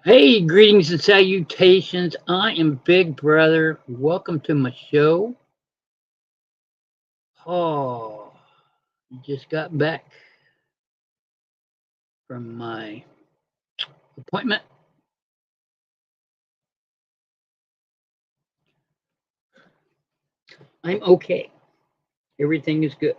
Hey, greetings and salutations. I am Big Brother. Welcome to my show. Oh, just got back from my appointment. I'm okay. Everything is good.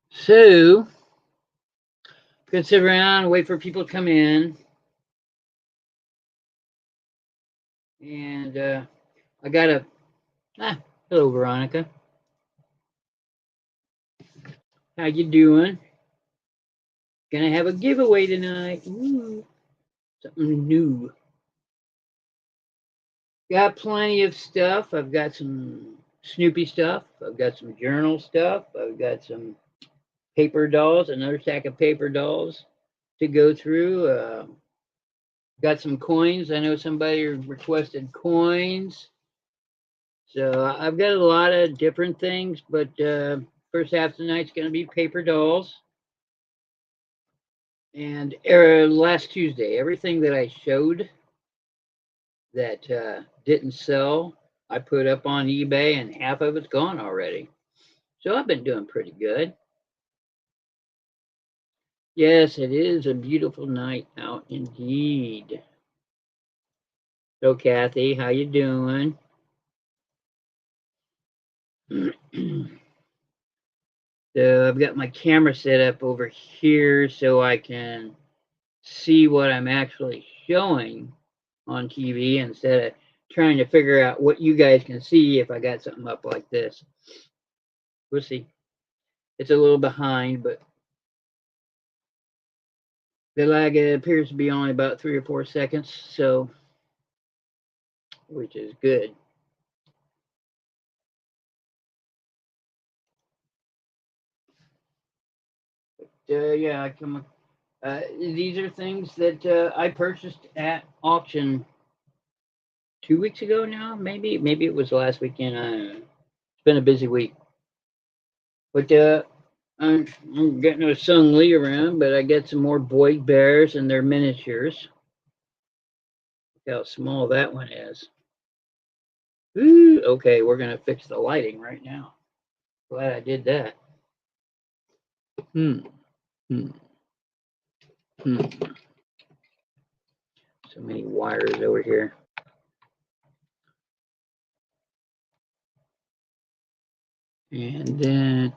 So, gonna sit around and wait for people to come in. And I got a hello, Veronica. How you doing? Gonna have a giveaway tonight. Ooh, something new. Got plenty of stuff. I've got some Snoopy stuff. I've got some journal stuff. I've got some paper dolls, another stack of paper dolls to go through. Got some coins. I know somebody requested coins. So I've got a lot of different things, but first half of the night's going to be paper dolls. And last Tuesday, everything that I showed that didn't sell, I put up on eBay, and half of it's gone already. So I've been doing pretty good. Yes, it is a beautiful night out indeed. So Kathy, how you doing? So I've got my camera set up over here so I can see what I'm actually showing on TV instead of trying to figure out what you guys can see if I got something up like this. We'll see. It's a little behind, but the lag appears to be only about 3 or 4 seconds, so which is good. Yeah, I come. These are things that I purchased at auction 2 weeks ago now. Maybe it was last weekend. I don't know. It's been a busy week, but I'm getting a Sung Lee around. But I get some more boy bears and their miniatures. Look how small that one is. Ooh, okay, we're gonna fix the lighting right now. Glad I did that. Hmm. Hmm. Hmm. So many wires over here. And then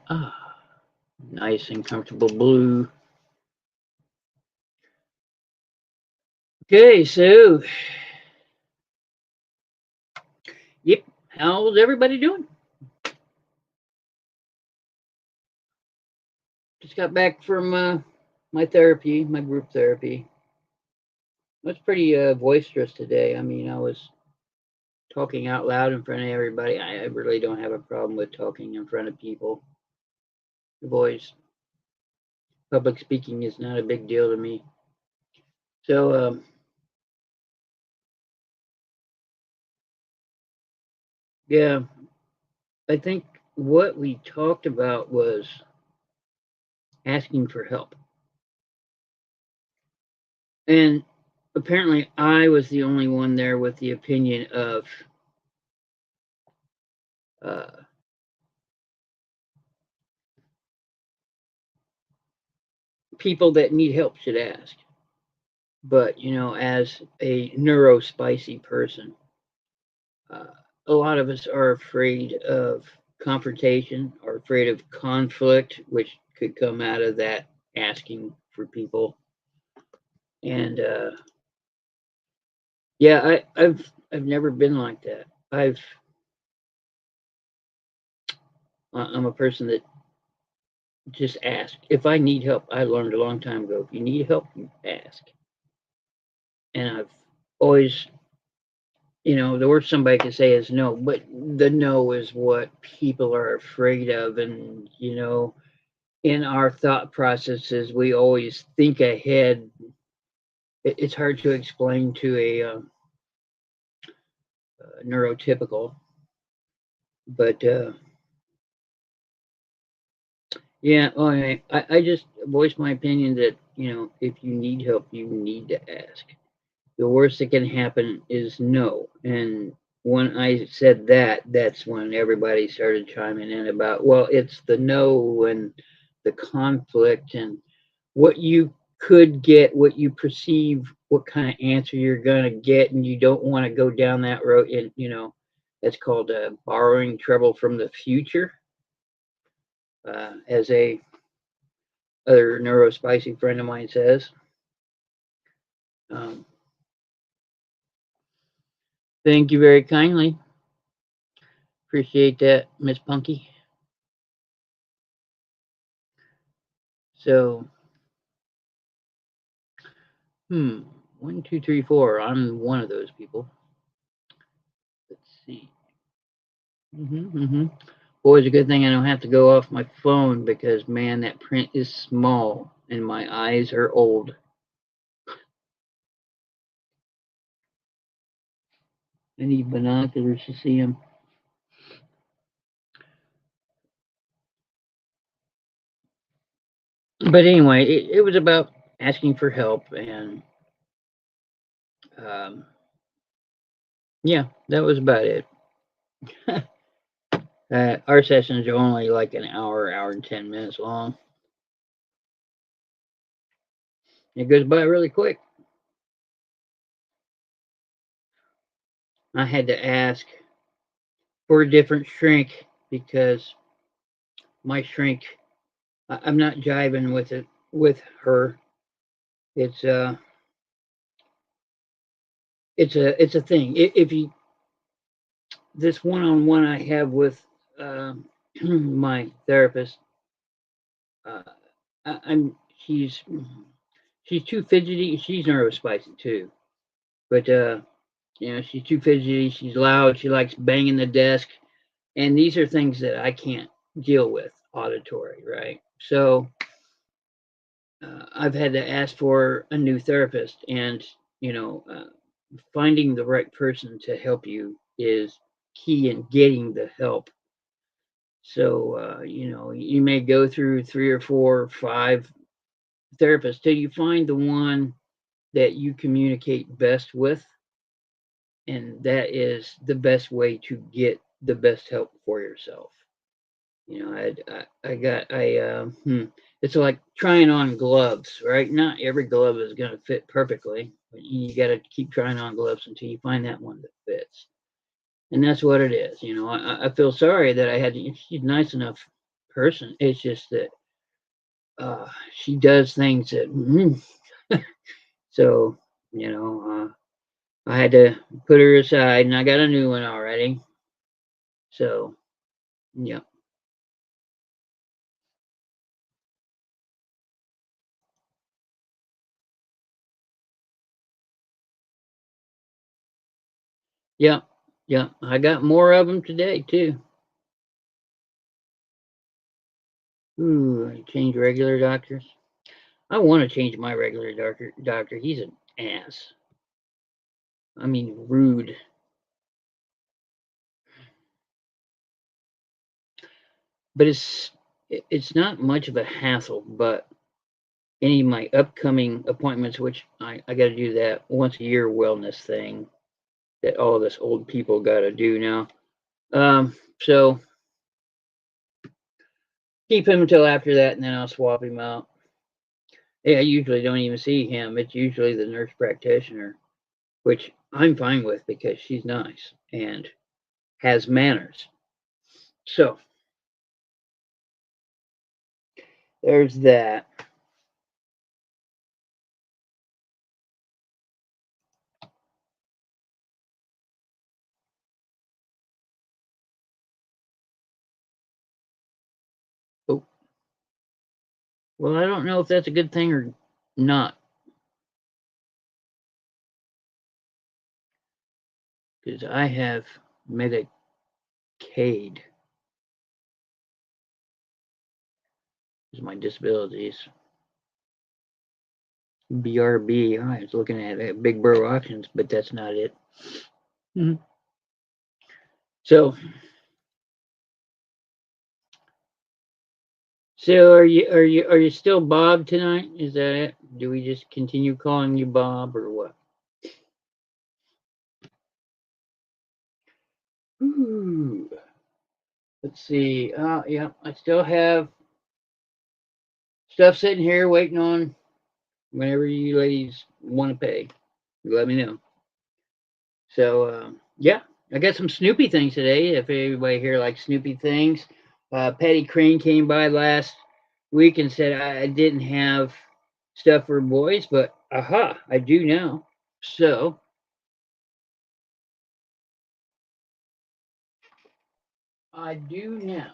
nice and comfortable blue. Okay, so yep, how's everybody doing? Just got back from my therapy, my group therapy. It was pretty boisterous today. I mean, I was talking out loud in front of everybody. I really don't have a problem with talking in front of people. The voice, public speaking is not a big deal to me. So, yeah, I think what we talked about was asking for help. And apparently, I was the only one there with the opinion of uh, people that need help should ask. But, as a neurospicy person, uh, a lot of us are afraid of confrontation or afraid of conflict, which could come out of that asking for people. And yeah, I've never been like that. I'm a person that just ask. If I need help, I learned a long time ago. If you need help, you ask. And I've always, the worst somebody can say is no, but the no is what people are afraid of. And, in our thought processes, we always think ahead. It's hard to explain to a neurotypical. But yeah, well, I just voiced my opinion that, if you need help, you need to ask. The worst that can happen is no. And when I said that, that's when everybody started chiming in about, well, it's the no and the conflict and what you could get, what you perceive, what kind of answer you're going to get, and you don't want to go down that road. And, that's called borrowing trouble from the future, as a other neurospicy friend of mine says. Um, thank you very kindly. Appreciate that, Miss Punky. So, 1, 2, 3, 4. I'm one of those people. Let's see. Boy, it's a good thing I don't have to go off my phone because, man, that print is small and my eyes are old. I need binoculars to see them. But anyway, it was about asking for help, and um, yeah, that was about it. Our sessions are only like an hour and 10 minutes long. It goes by really quick. I had to ask for a different shrink because my shrink, I'm not jiving with it with her. It's it's a thing. If you this one-on-one I have with uh, my therapist, uh, I'm she's too fidgety. She's neurospicy too, but she's too fidgety. She's loud. She likes banging the desk, and these are things that I can't deal with auditory, right? So I've had to ask for a new therapist, and finding the right person to help you is key in getting the help. So you may go through 3 or 4 or 5 therapists till you find the one that you communicate best with, and that is the best way to get the best help for yourself. It's like trying on gloves, right? Not every glove is going to fit perfectly, but you got to keep trying on gloves until you find that one that fits. And that's what it is. I feel sorry that I had to, she's a nice enough person. It's just that she does things that, so, I had to put her aside and I got a new one already. So, yeah. Yeah. Yeah. I got more of them today too. Ooh, I change regular doctors. I want to change my regular doctor. He's an ass. I mean, rude. But it's not much of a hassle. But any of my upcoming appointments, which I got to do that once a year wellness thing that all of us old people got to do now. So keep him until after that, and then I'll swap him out. Yeah, I usually don't even see him. It's usually the nurse practitioner, which I'm fine with because she's nice and has manners. So there's that. Oh, well, I don't know if that's a good thing or not because I have Medicaid. Is my disabilities. BRB. I was looking at Big Bro Options, but that's not it. Mhm. So So are you still Bob tonight? Is that it? Do we just continue calling you Bob or what? Ooh, let's see. Yeah, I still have stuff sitting here waiting on whenever you ladies want to pay. Let me know. So yeah, I got some Snoopy things today. If anybody here likes Snoopy things, Patty Crane came by last week and said I didn't have stuff for boys, but aha, I do now. So I do now.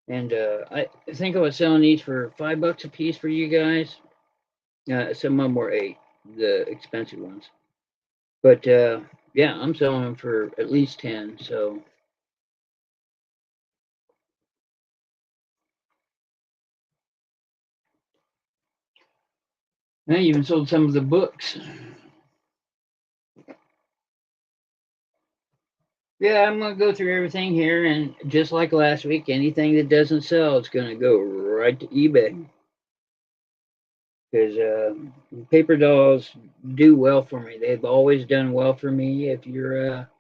And I think I was selling these for $5 a piece for you guys. Some of them were 8, the expensive ones. But yeah, I'm selling them for at least 10. So I even sold some of the books. Yeah, I'm gonna go through everything here, and just like last week, anything that doesn't sell, it's gonna go right to eBay because paper dolls do well for me. They've always done well for me. If you're a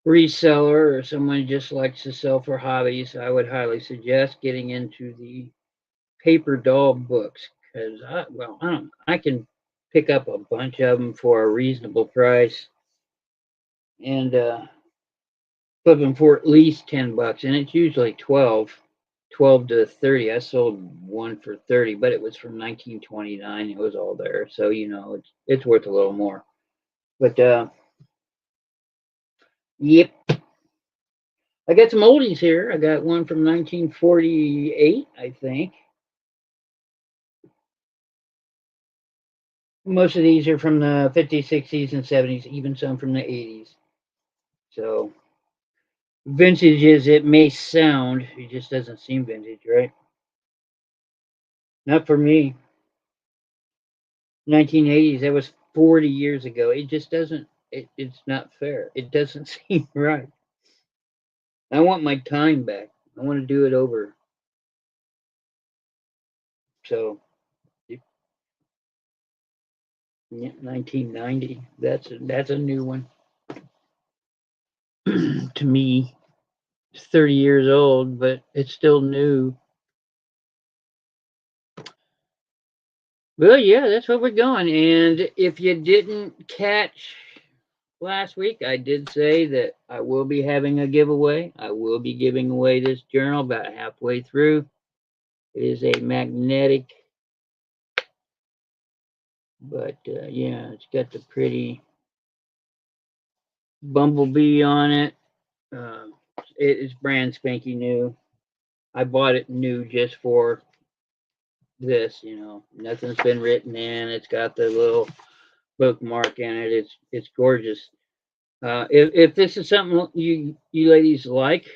reseller or someone who just likes to sell for hobbies, I would highly suggest getting into the paper doll books because I can pick up a bunch of them for a reasonable price and flip them for at least $10, and it's usually 12 to 30. I sold one for 30, but it was from 1929. It was all there, so it's worth a little more. But yep, I got some oldies here. I got one from 1948, I think. Most of these are from the 50s, 60s, and 70s, even some from the 80s. So vintage as it may sound, it just doesn't seem vintage, right? Not for me. 1980s, that was 40 years ago. It just doesn't, it's not fair. It doesn't seem right. I want my time back. I want to do it over. So, yeah, 1990. That's a new one to me. It's 30 years old, but it's still new. Well, yeah, that's what we're going. And if you didn't catch last week, I did say that I will be having a giveaway. I will be giving away this journal about halfway through. It is a magnetic, but yeah, it's got the pretty bumblebee on it. Uh, it is brand spanky new. I bought it new just for this. Nothing's been written in. It's got the little bookmark in it. It's gorgeous. If this is something you ladies like,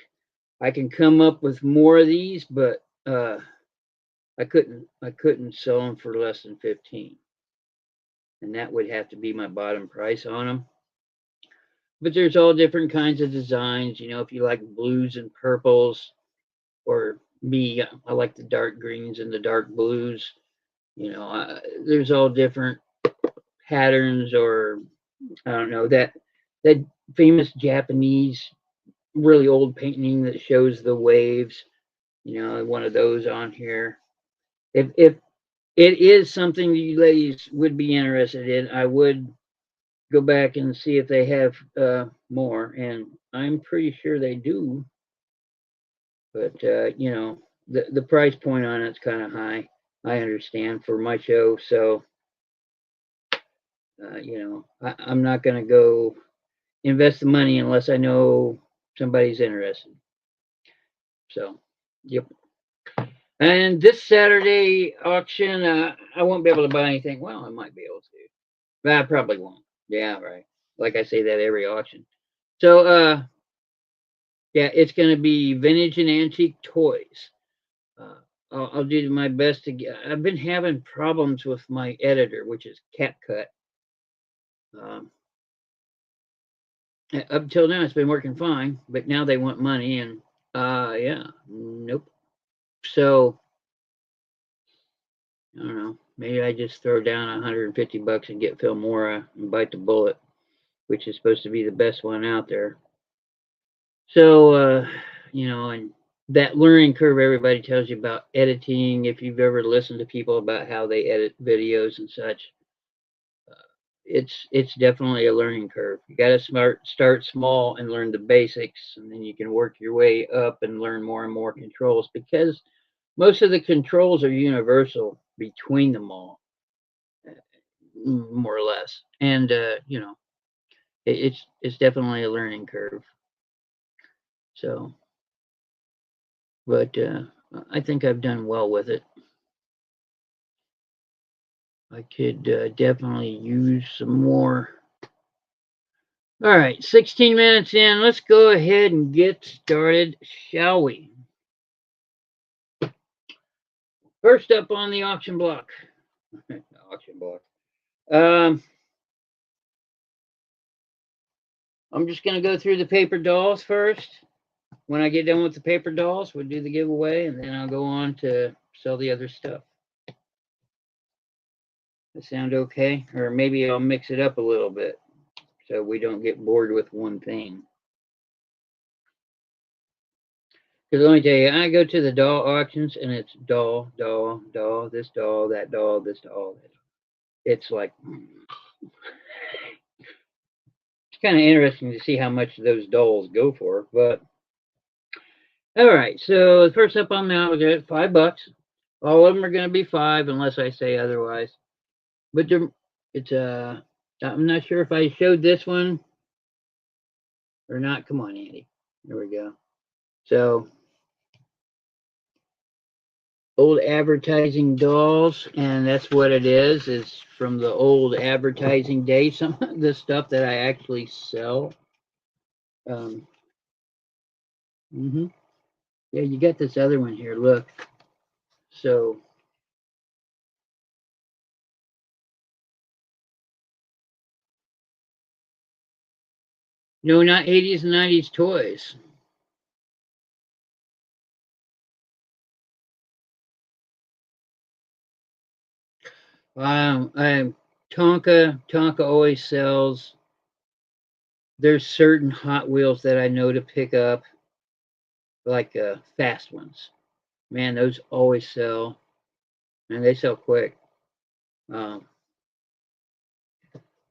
I can come up with more of these, but I couldn't sell them for less than 15, and that would have to be my bottom price on them. But there's all different kinds of designs. If you like blues and purples, or me, I like the dark greens and the dark blues. There's all different patterns, or I don't know that famous Japanese really old painting that shows the waves. One of those on here. If it is something that you ladies would be interested in, I would go back and see if they have more, and I'm pretty sure they do. But the price point on it's kind of high. I understand for my show, so I'm not going to go invest the money unless I know somebody's interested. So, yep. And this Saturday auction, I won't be able to buy anything. Well, I might be able to, but I probably won't. Yeah, right. Like I say that every auction. So, yeah, it's going to be vintage and antique toys. Uh, I'll do my best to get. I've been having problems with my editor, which is CapCut. Um, Up till now, it's been working fine, but now they want money, and yeah, nope. So I don't know. Maybe I just throw down $150 and get Filmora and bite the bullet, which is supposed to be the best one out there. So, and that learning curve everybody tells you about editing, if you've ever listened to people about how they edit videos and such, it's definitely a learning curve. You got to start small and learn the basics, and then you can work your way up and learn more and more controls, because most of the controls are universal between them all, more or less. And it's definitely a learning curve. So, but I think I've done well with it. I could definitely use some more. All right, 16 minutes in. Let's go ahead and get started, shall we? First up on the auction block. Auction block. I'm just going to go through the paper dolls first. When I get done with the paper dolls, we'll do the giveaway, and then I'll go on to sell the other stuff. That sound okay? Or maybe I'll mix it up a little bit so we don't get bored with one thing. Because let me tell you, I go to the doll auctions and it's doll, doll, doll, this doll, that doll, this doll. It's like, it's kind of interesting to see how much those dolls go for. But all right, so first up on the we got $5. All of them are going to be $5 unless I say otherwise. But it's I'm not sure if I showed this one or not. Come on, Andy. There we go. So old advertising dolls, and that's what it is from the old advertising days. Some of the stuff that I actually sell. Yeah, you got this other one here. Look, so no, not 80s and 90s toys. Tonka always sells. There's certain Hot Wheels that I know to pick up, like fast ones. Man, those always sell, and they sell quick.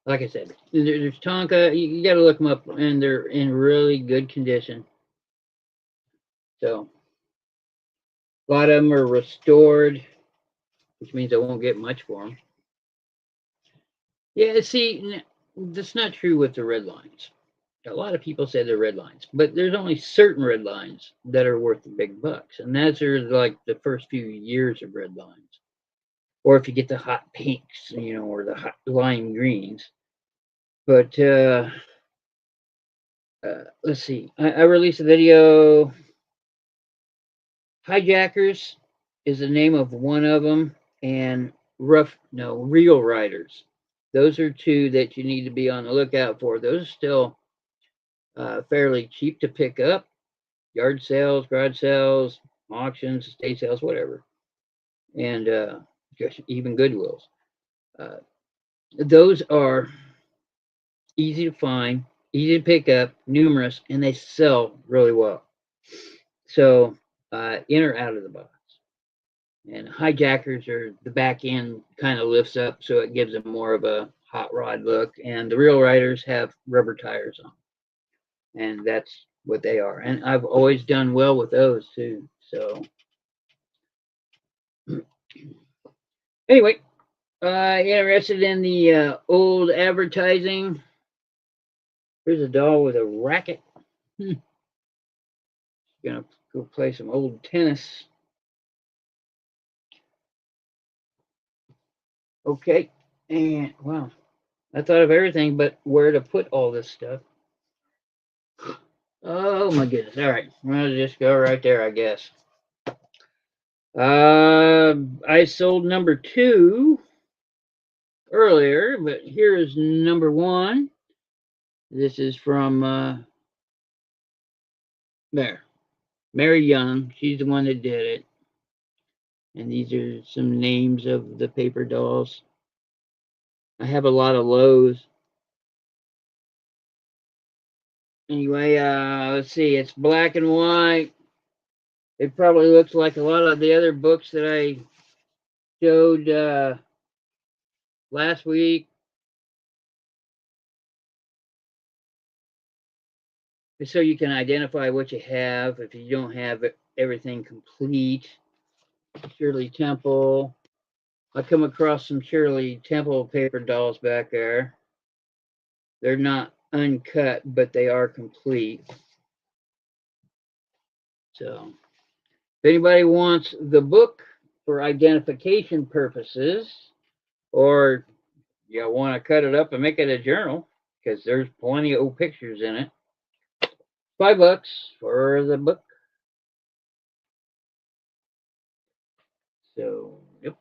Like I said, there's Tonka. You got to look them up, and they're in really good condition. So a lot of them are restored, which means I won't get much for them. Yeah, see, that's not true with the red lines. A lot of people say they're red lines, but there's only certain red lines that are worth the big bucks, and that's are like the first few years of red lines. Or if you get the hot pinks, or the hot lime greens. But let's see. I released a video. Hijackers is the name of one of them, and Real Riders. Those are two that you need to be on the lookout for. Those are still fairly cheap to pick up. Yard sales, garage sales, auctions, estate sales, whatever. And even Goodwills. Those are easy to find, easy to pick up, numerous, and they sell really well. So in or out of the box. And hijackers are the back end kind of lifts up, so it gives them more of a hot rod look. And the Real Riders have rubber tires on, and that's what they are. And I've always done well with those too. So anyway, interested in the old advertising. Here's a doll with a racket. Gonna go play some old tennis. Okay, and wow, I thought of everything but where to put all this stuff. Oh my goodness. All right, I'll just go right there, I guess. I sold number 2 earlier, but here is number 1. This is from there. Mary Young. She's the one that did it. And these are some names of the paper dolls. I have a lot of Lowe's. Anyway, let's see. It's black and white. It probably looks like a lot of the other books that I showed last week. So you can identify what you have if you don't have everything complete. Shirley Temple. I come across some Shirley Temple paper dolls back there. They're not uncut, but they are complete. So if anybody wants the book for identification purposes, or you want to cut it up and make it a journal, because there's plenty of old pictures in it, $5 for the book. So, yep.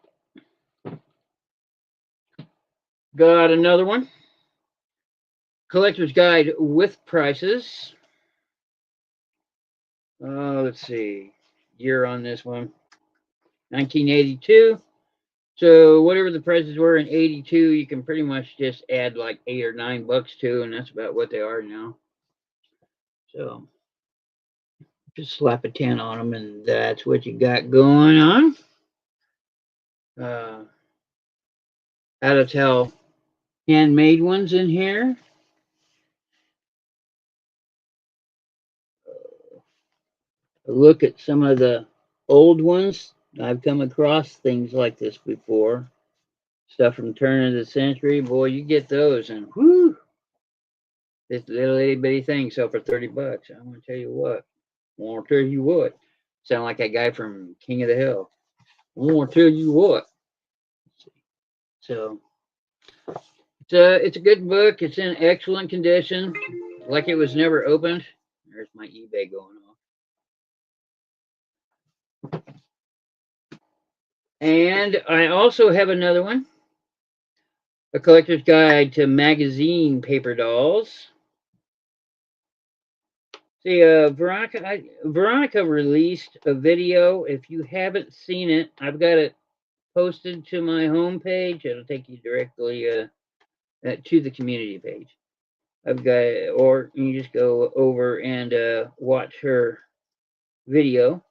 Got another one. Collector's Guide with prices. Let's see. Year on this one. 1982. So whatever the prices were in 82, you can pretty much just add like $8 or $9 to, and that's about what they are now. So just slap a 10 on them, and that's what you got going on. How to tell handmade ones in here. Look at some of the old ones. I've come across things like this before. Stuff from turn of the century. Boy, you get those, and whoo, this little itty bitty thing sell for $30. I want to tell you what. I want to tell you what. Sound like that guy from King of the Hill. I want to tell you what. So it's a good book. It's in excellent condition, like it was never opened. There's my eBay going off. And I also have another one, A Collector's Guide to Magazine Paper Dolls. See, Veronica released a video. If you haven't seen it, I've got it posted to my homepage. It'll take you directly to the community page. I've got, or you just go over and watch her video.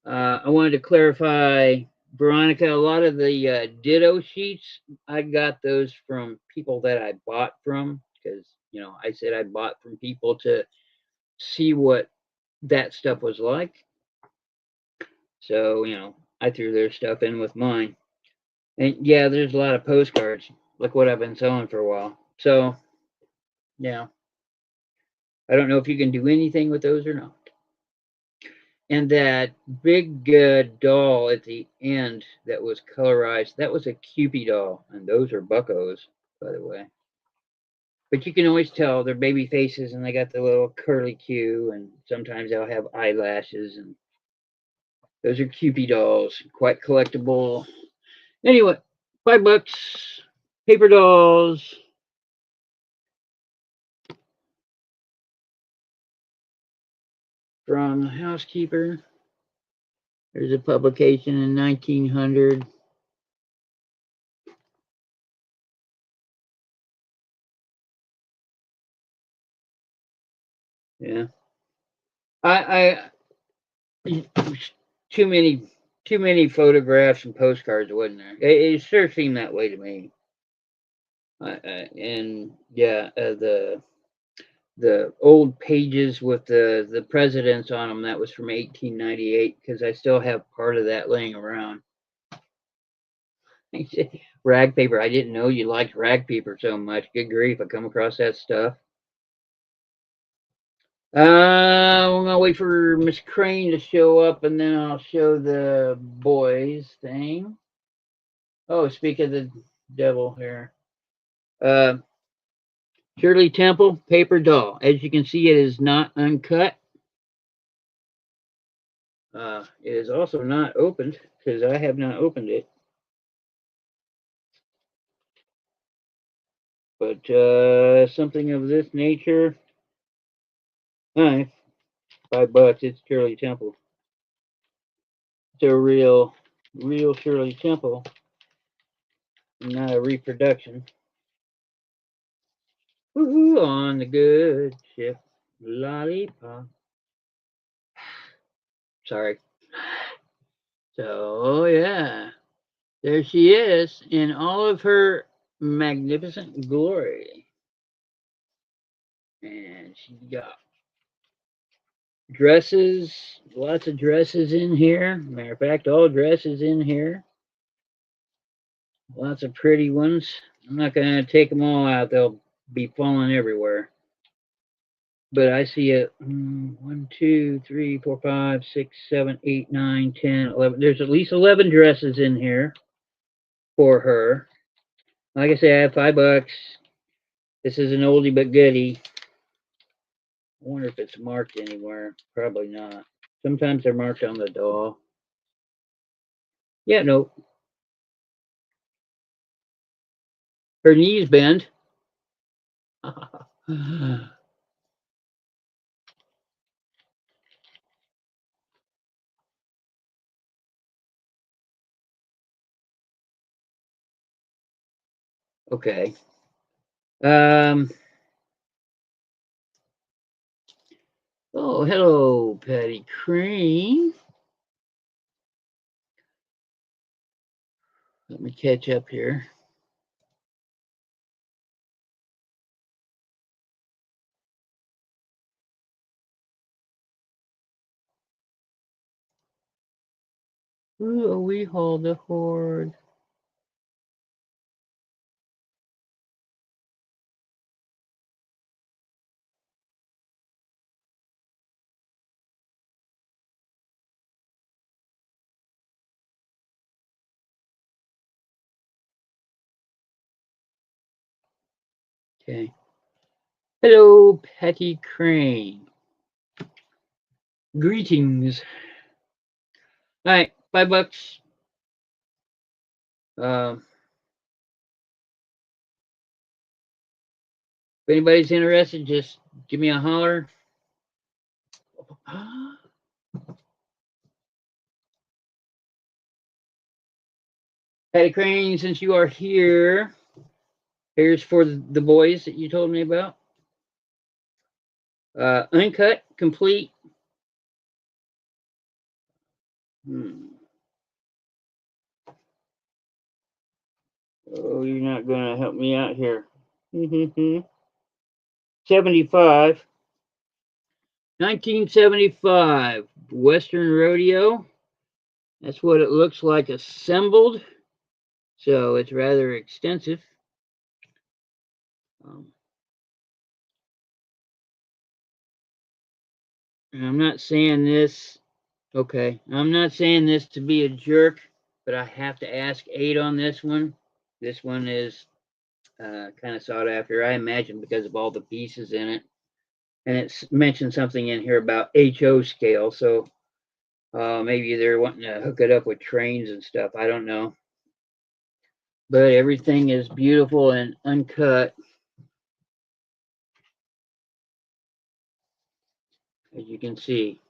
I wanted to clarify, Veronica, a lot of the ditto sheets, I got those from people that I bought from, because, I said I bought from people to see what that stuff was like. So, I threw their stuff in with mine. And yeah, there's a lot of postcards. Look what I've been selling for a while. So, yeah. I don't know if you can do anything with those or not. And that big doll at the end that was colorized, that was a Cupid doll. And those are buckos, by the way. But you can always tell they're baby faces and they got the little curly Q, and sometimes they'll have eyelashes. And those are Cupid dolls, quite collectible. Anyway, $5. Paper dolls. From the Housekeeper. There's a publication in 1900. Yeah. I too many photographs and postcards, wasn't there? It sure seemed that way to me. And yeah, the old pages with the presidents on them, that was from 1898, because I still have part of that laying around. Rag paper. I didn't know you liked rag paper so much. Good grief, I come across that stuff. I'm gonna wait for Miss Crane to show up, and then I'll show the boys thing. Oh, speak of the devil here. Shirley Temple paper doll. As you can see, it is not uncut. It is also not opened, because I have not opened it. But something of this nature. Hi, $5. It's Shirley Temple. It's a real Shirley Temple, not a reproduction. Woohoo, on the good ship, lollipop. Sorry. So yeah, there she is in all of her magnificent glory, and she got dresses, lots of dresses in here. Matter of fact, all dresses in here. Lots of pretty ones. I'm not gonna take them all out; they'll be falling everywhere. But I see it 1, 2, 3, 4, 5, 6, 7, 8, 9, 10, 11. There's at least 11 dresses in here for her. Like I said, I have $5. This is an oldie but goodie. I wonder if it's marked anywhere. Probably not. Sometimes they're marked on the doll. Yeah, no. Her knees bend. Okay. Oh, hello, Patty Crane. Let me catch up here. Ooh, we hold the horde. Okay. Hello, Patty Crane. Greetings. All right, $5. Um, if anybody's interested, just give me a holler. Patty Crane, since you are here, here's for the boys that you told me about. Uncut, complete. Oh, you're not going to help me out here. 75. 1975 Western Rodeo. That's what it looks like assembled. So it's rather extensive. And I'm not saying this, okay, I'm not saying this to be a jerk, but I have to ask aid on this one. This one is kind of sought after, I imagine, because of all the pieces in it. And it's mentioned something in here about HO scale, so maybe they're wanting to hook it up with trains and stuff. I don't know. But everything is beautiful and uncut, as you can see.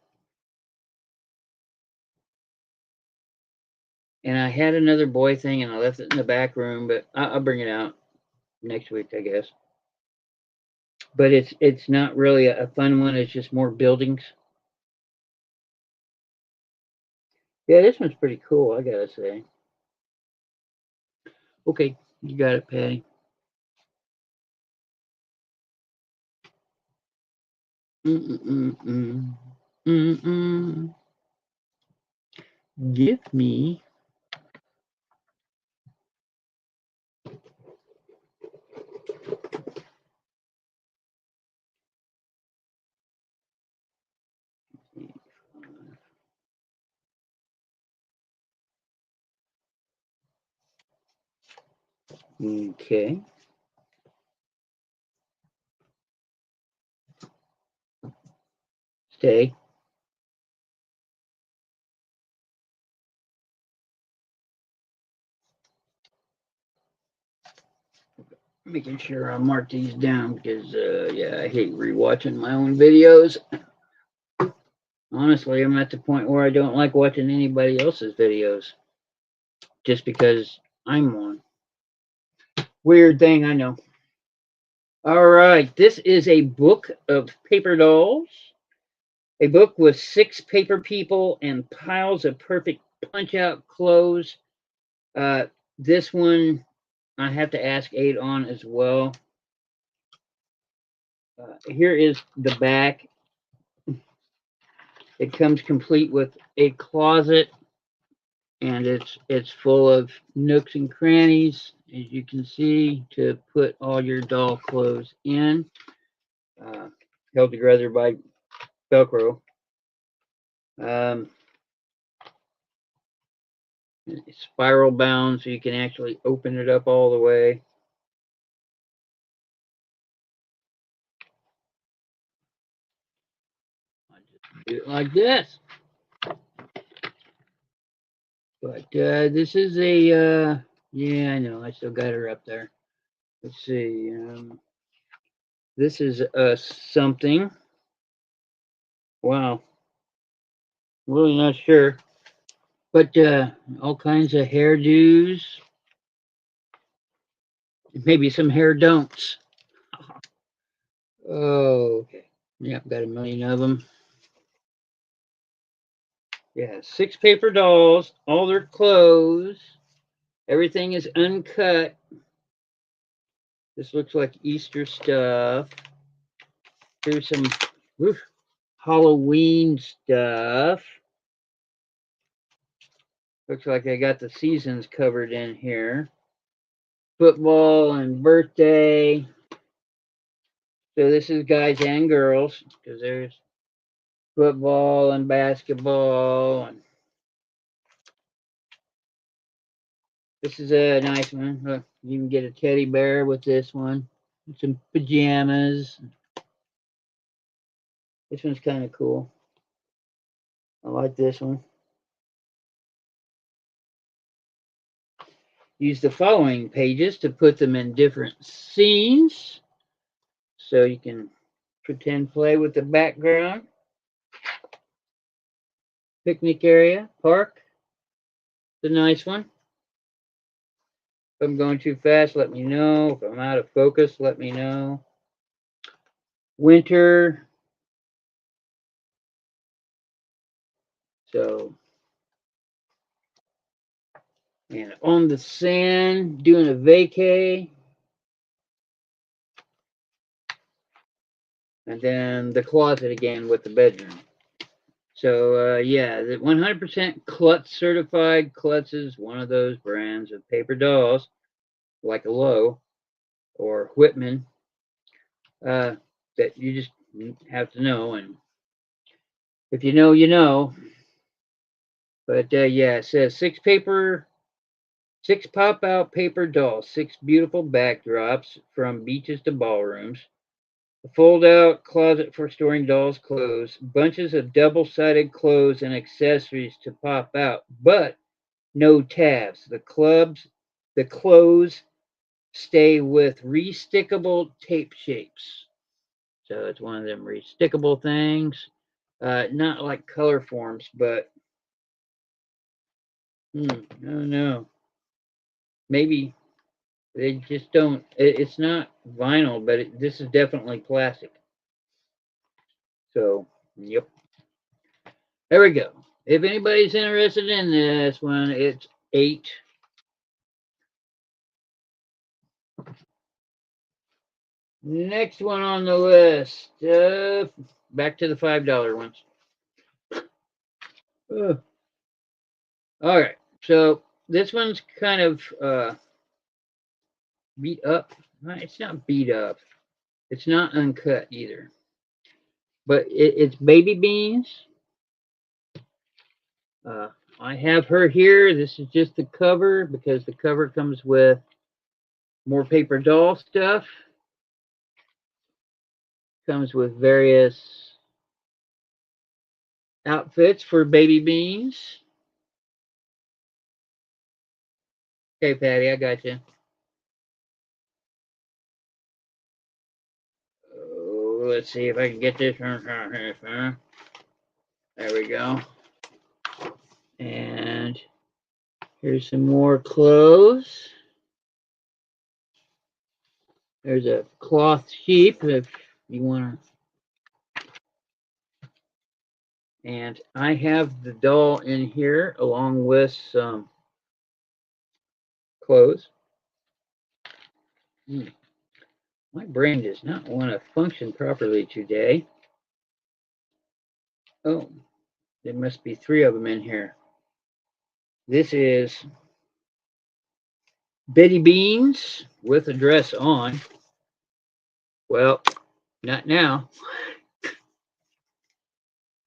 And I had another boy thing, and I left it in the back room, but I'll bring it out next week, I guess. But it's not really a fun one. It's just more buildings. Yeah, this one's pretty cool, I gotta say. Okay, you got it, Patty. Mm-mm-mm-mm. Mm-mm. Give me. Okay. Stay. Making sure I mark these down because, yeah, I hate rewatching my own videos. Honestly, I'm at the point where I don't like watching anybody else's videos just because I'm one. Weird thing, I know. All right, this is a book of paper dolls. A book with 6 paper people and piles of perfect punch-out clothes. This one I have to ask 8 on as well. Here is the back. It comes complete with a closet, and it's full of nooks and crannies, as you can see, to put all your doll clothes in. Held together by Velcro. It's spiral bound, so you can actually open it up all the way. I just do it like this. But this is a, yeah, I know, I still got her up there. Let's see. This is something. Wow. Really not sure. But all kinds of hairdos. Maybe some hair don'ts. Oh, okay. Yeah, got a million of them. Yeah, 6 paper dolls, all their clothes. Everything is uncut. This looks like Easter stuff. Here's some Halloween stuff. Looks like I got the seasons covered in here. Football and birthday. So this is guys and girls, because there's football and basketball. And this is a nice one. Look, you can get a teddy bear with this one. Some pajamas. This one's kind of cool. I like this one. Use the following pages to put them in different scenes. So you can pretend play with the background. Picnic area, park. It's a nice one. If I'm going too fast, let me know. If I'm out of focus, let me know. Winter. So, and on the sand, doing a vacay. And then the closet again with the bedroom. So, yeah, the 100% Klutz certified. Klutz is one of those brands of paper dolls, like a Lowe or Whitman, that you just have to know. And if you know, you know. But yeah, it says 6 pop-out paper dolls, 6 beautiful backdrops from beaches to ballrooms. A fold-out closet for storing dolls' clothes, bunches of double-sided clothes and accessories to pop out, but no tabs. The clothes stay with restickable tape shapes. So it's one of them restickable things. Not like color forms, but I don't know. Maybe they just don't. It's not vinyl, but this is definitely plastic. So, yep. There we go. If anybody's interested in this one, it's 8. Next one on the list. Back to the $5 ones. All right. So this one's kind of beat up. It's not beat up. It's not uncut either. But it's baby beans. I have her here. This is just the cover because the cover comes with more paper doll stuff. Comes with various outfits for baby beans. Okay, Patty, I got you. let's see if I can get this. There we go. And here's some more clothes. There's a cloth sheep if you want to. And I have the doll in here along with some clothes. My brain does not want to function properly today. Oh, there must be 3 of them in here. This is Betty Beans with a dress on. Well, not now.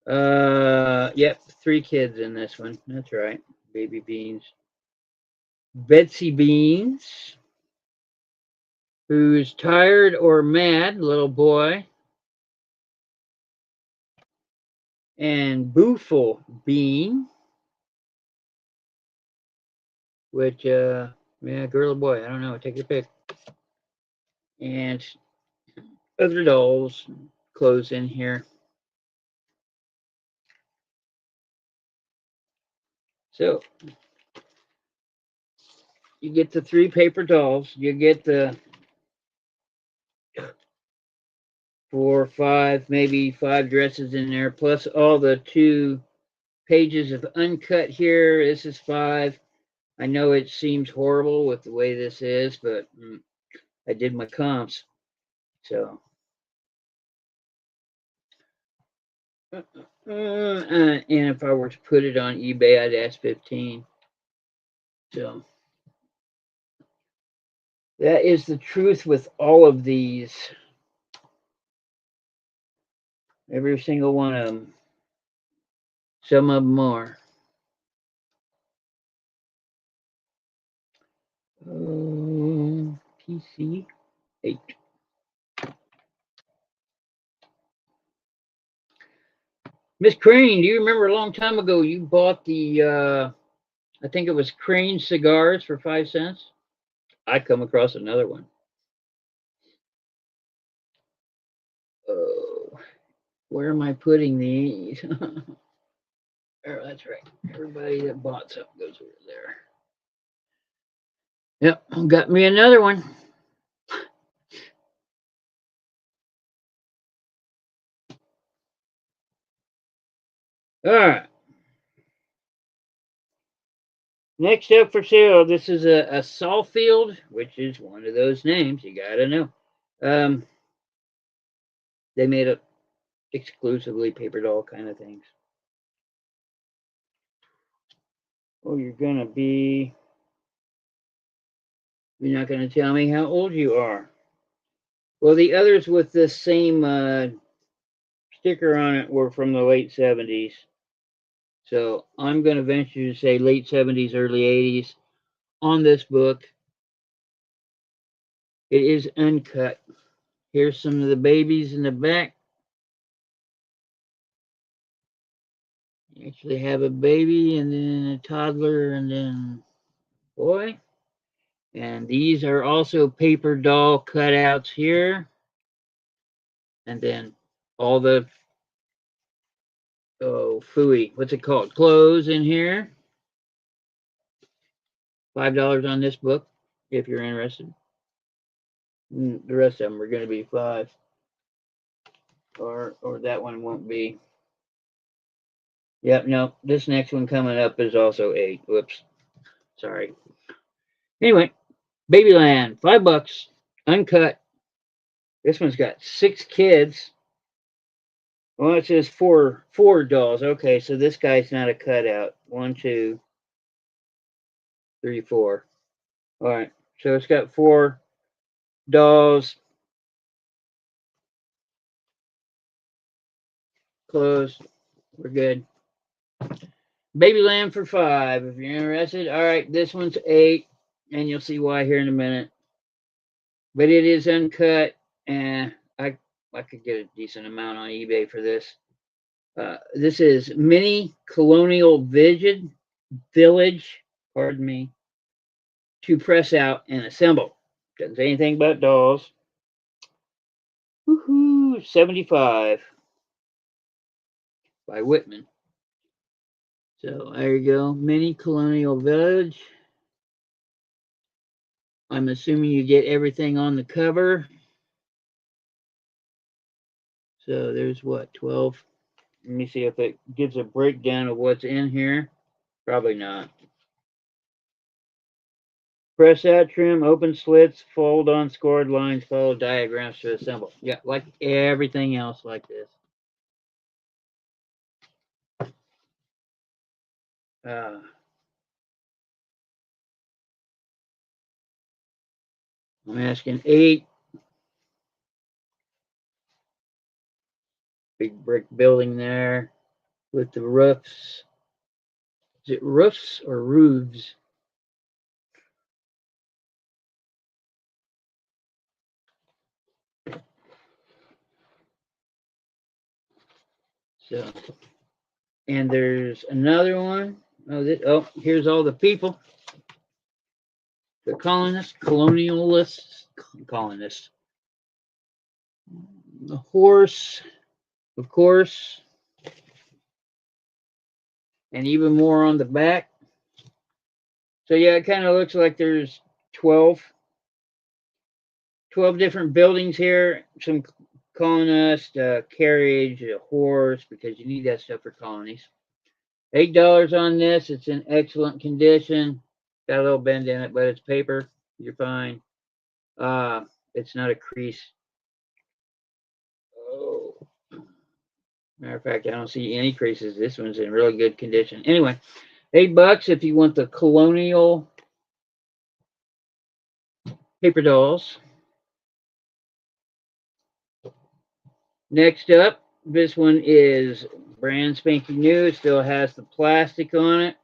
Yep, 3 kids in this one. That's right. Baby Beans. Betsy Beans, who's tired or mad, little boy. And Booful Bean, which, yeah, girl or boy, I don't know, take your pick. And other dolls, clothes in here. So, you get the 3 paper dolls, you get the 4, 5, maybe 5 dresses in there, plus all the 2 pages of Uncut here. This is 5. I know it seems horrible with the way this is, but I did my comps. So, and if I were to put it on eBay, I'd ask 15. So, that is the truth with all of these. Every single one of them. Some of them more. PC 8. Miss Crane, do you remember a long time ago you bought the, I think it was Crane cigars for 5 cents? I come across another one. Oh, where am I putting these? Oh, that's right. Everybody that bought something goes over there. Yep, got me another one. All right. Next up for sale, this is a Sawfield, which is one of those names you gotta know. They made up exclusively paper doll kind of things. Oh, you're not gonna tell me how old you are. Well, the others with the same sticker on it were from the late 70s. So I'm gonna venture to say late 70s, early 80s on this book. It is uncut. Here's some of the babies in the back. You actually have a baby and then a toddler and then boy. And these are also paper doll cutouts here. And then all the phooey, what's it called? Clothes in here. $5 on this book if you're interested. The rest of them are going to be 5. Or that one won't be. Yep, no, this next one coming up is also 8. Whoops. Sorry. Anyway, Babyland, $5, uncut. This one's got 6 kids. Well, it says four dolls. Okay, so this guy's not a cutout. 1, 2, 3, 4. All right, so it's got 4 dolls. Closed. We're good. Babyland for 5 if you're interested. All right, this one's 8, and you'll see why here in a minute. But it is uncut, and I could get a decent amount on eBay for this. This is Mini Colonial Village, pardon me, to press out and assemble. Doesn't say anything about dolls. Woohoo! $2.75 by Whitman. So there you go, Mini Colonial Village. I'm assuming you get everything on the cover. So there's what, 12? Let me see if it gives a breakdown of what's in here. Probably not. Press out, trim, open slits, fold on scored lines, follow diagrams to assemble. Yeah, like everything else like this. I'm asking 8. Big brick building there with the roofs. Is it roofs or roofs? So, and there's another one. Oh, here's all the people. The colonists, colonialists, colonists. The horse, of course, and even more on the back. So yeah, it kind of looks like there's 12 different buildings here. Some colonist, carriage, a horse, because you need that stuff for colonies. $8 on this. It's in excellent condition. Got a little bend in it, but it's paper. You're fine. It's not a crease. Oh, matter of fact, I don't see any creases. This one's in really good condition. Anyway, $8 if you want the colonial paper dolls. Next up, this one is brand spanking new. It still has the plastic on it.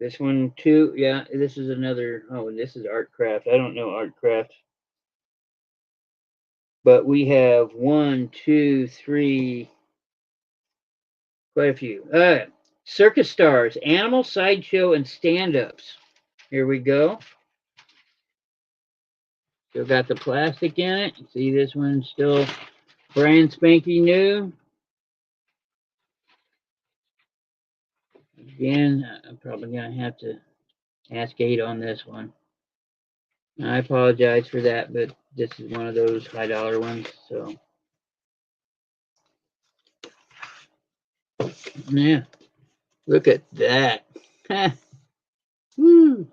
This one too, yeah, this is another, oh, this is art craft. I don't know art craft. But we have 1, 2, 3, quite a few. Circus stars, animal, sideshow, and stand-ups. Here we go. Still got the plastic in it. See, this one's still brand spanking new. Again, I'm probably going to have to ask 8 on this one. I apologize for that, but this is one of those high-dollar ones, so. Yeah, look at that. Woo!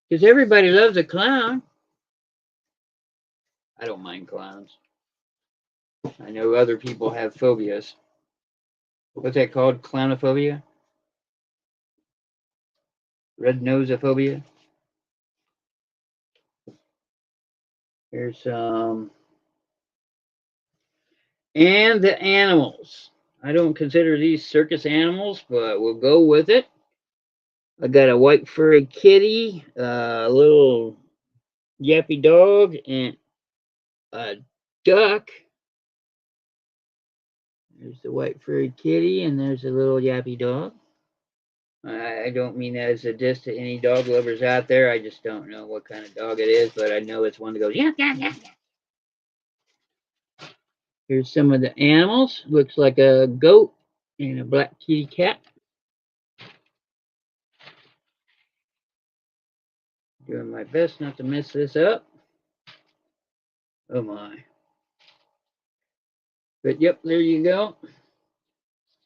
Because everybody loves a clown. I don't mind clowns. I know other people have phobias. What's that called? Clownophobia? Red nosophobia? Here's some. And the animals. I don't consider these circus animals, but we'll go with it. I got a white furry kitty, a little yappy dog, and a duck. There's the white furry kitty, and there's a little yappy dog. I don't mean that as a diss to any dog lovers out there. I just don't know what kind of dog it is, but I know it's one that goes, yap, yap, yap, yap. Here's some of the animals. Looks like a goat and a black kitty cat. Doing my best not to mess this up. Oh my. But yep, there you go.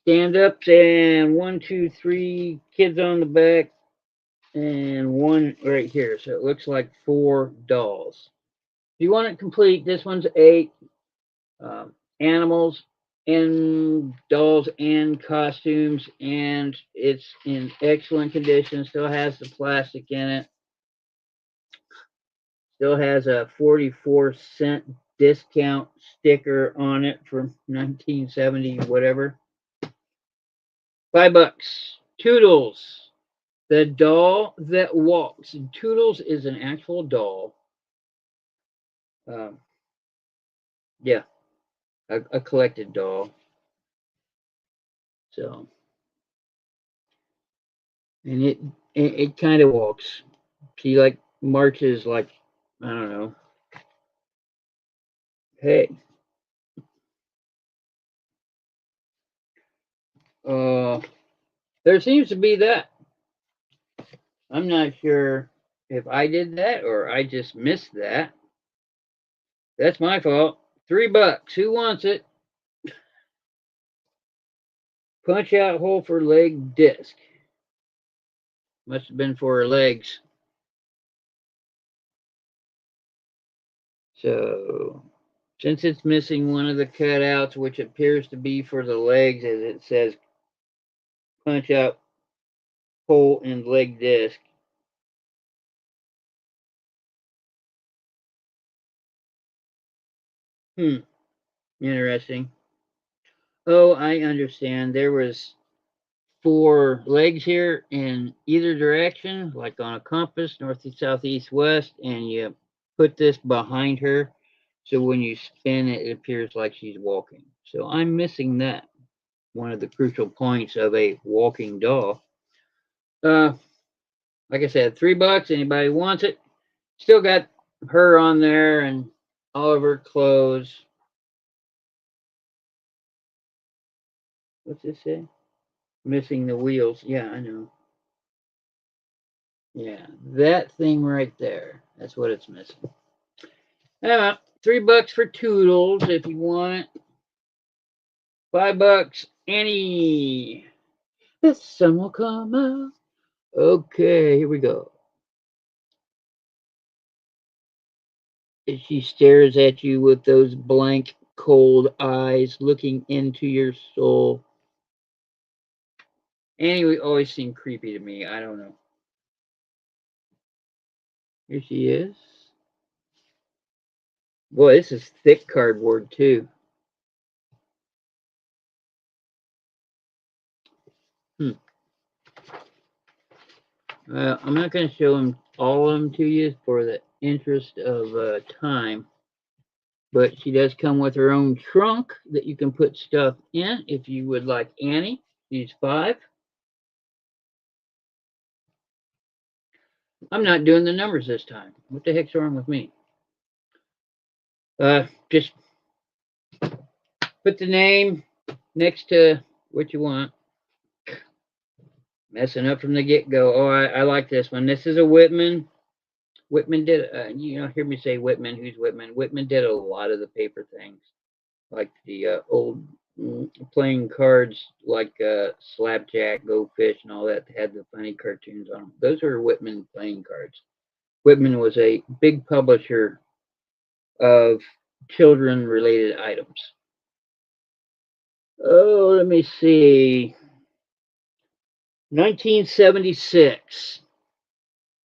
Stand-ups and 1, 2, 3 kids on the back and one right here. So it looks like 4 dolls. If you want it complete, this one's 8 animals and dolls and costumes, and it's in excellent condition. Still has the plastic in it. Still has a 44-cent discount sticker on it from 1970 whatever. $5. Toodles, the doll that walks. Toodles is an actual doll. Yeah, a collected doll. So, and it kind of walks. She like marches like, I don't know. Hey, There seems to be that. I'm not sure if I did that or I just missed that. That's my fault. $3. Who wants it? Punch out hole for leg disc. Must have been for her legs. So, since it's missing one of the cutouts, which appears to be for the legs, as it says punch out hole in leg disc. Interesting. Oh, I understand. There was 4 legs here in either direction, like on a compass, north, south, east, west, and you put this behind her. So when you spin it, it appears like she's walking. So I'm missing that. One of the crucial points of a walking doll. Like I said, $3. Anybody wants it? Still got her on there and all of her clothes. What's this say? Missing the wheels. Yeah, I know. Yeah, that thing right there. That's what it's missing. $3 for Toodles if you want it. $5 Annie. The sun will come out. Okay, here we go. As she stares at you with those blank, cold eyes looking into your soul. Annie always seemed creepy to me. I don't know. Here she is. Boy, this is thick cardboard too. I'm not going to show them all of them to you for the interest of time, but she does come with her own trunk that you can put stuff in if you would like Annie. She's 5. I'm not doing the numbers this time. What the heck's wrong with me? Just put the name next to what you want. Messing up from the get-go. Oh, I like this one. This is a Whitman. Whitman did, hear me say Whitman. Who's Whitman? Whitman did a lot of the paper things, like the old playing cards, like Slapjack, Go Fish, and all that had the funny cartoons on them. Those are Whitman playing cards. Whitman was a big publisher of children-related items. Oh, let me see. 1976.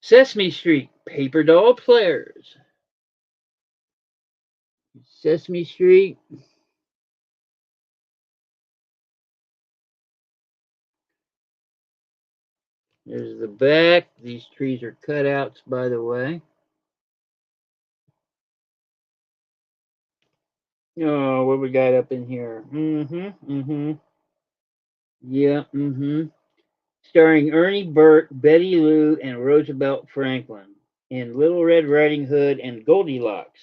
Sesame Street, Paper Doll Players. Sesame Street. There's the back. These trees are cutouts, by the way. Oh, what we got up in here? Yeah, Starring Ernie Burt, Betty Lou, and Roosevelt Franklin in Little Red Riding Hood and Goldilocks,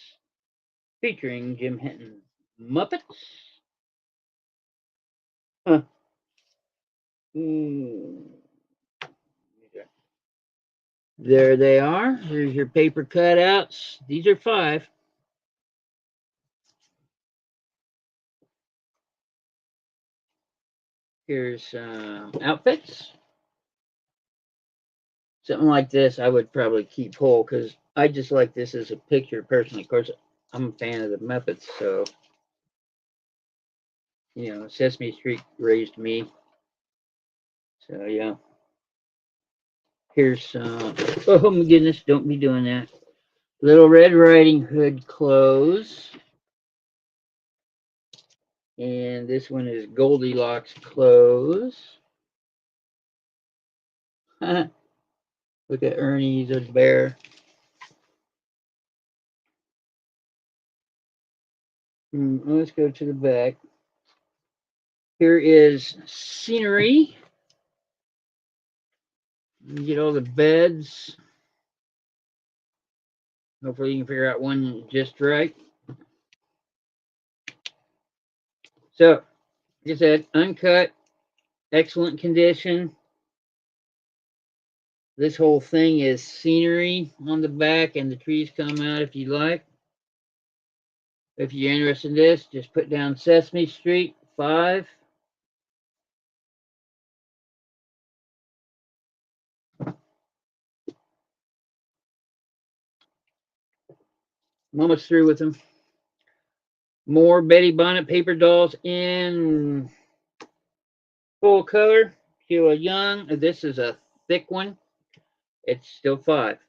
featuring Jim Henson. Muppets? Huh. There they are. Here's your paper cutouts. These are 5. Here's outfits. Something like this I would probably keep whole because I just like this as a picture personally. Of course, I'm a fan of the Muppets, so Sesame Street raised me. So yeah. Here's oh my goodness, don't be doing that. Little Red Riding Hood clothes. And this one is Goldilocks clothes. Look at Ernie, he's a bear. Let's go to the back. Here is scenery. You get all the beds. Hopefully you can figure out one just right. So, like I said, Uncut, excellent condition. This whole thing is scenery on the back, and the trees come out if you like. If you're interested in this, just put down Sesame Street 5. I'm almost through with them. More Betty Bonnet paper dolls in full color. Sheila Young. This is a thick one. It's still 5.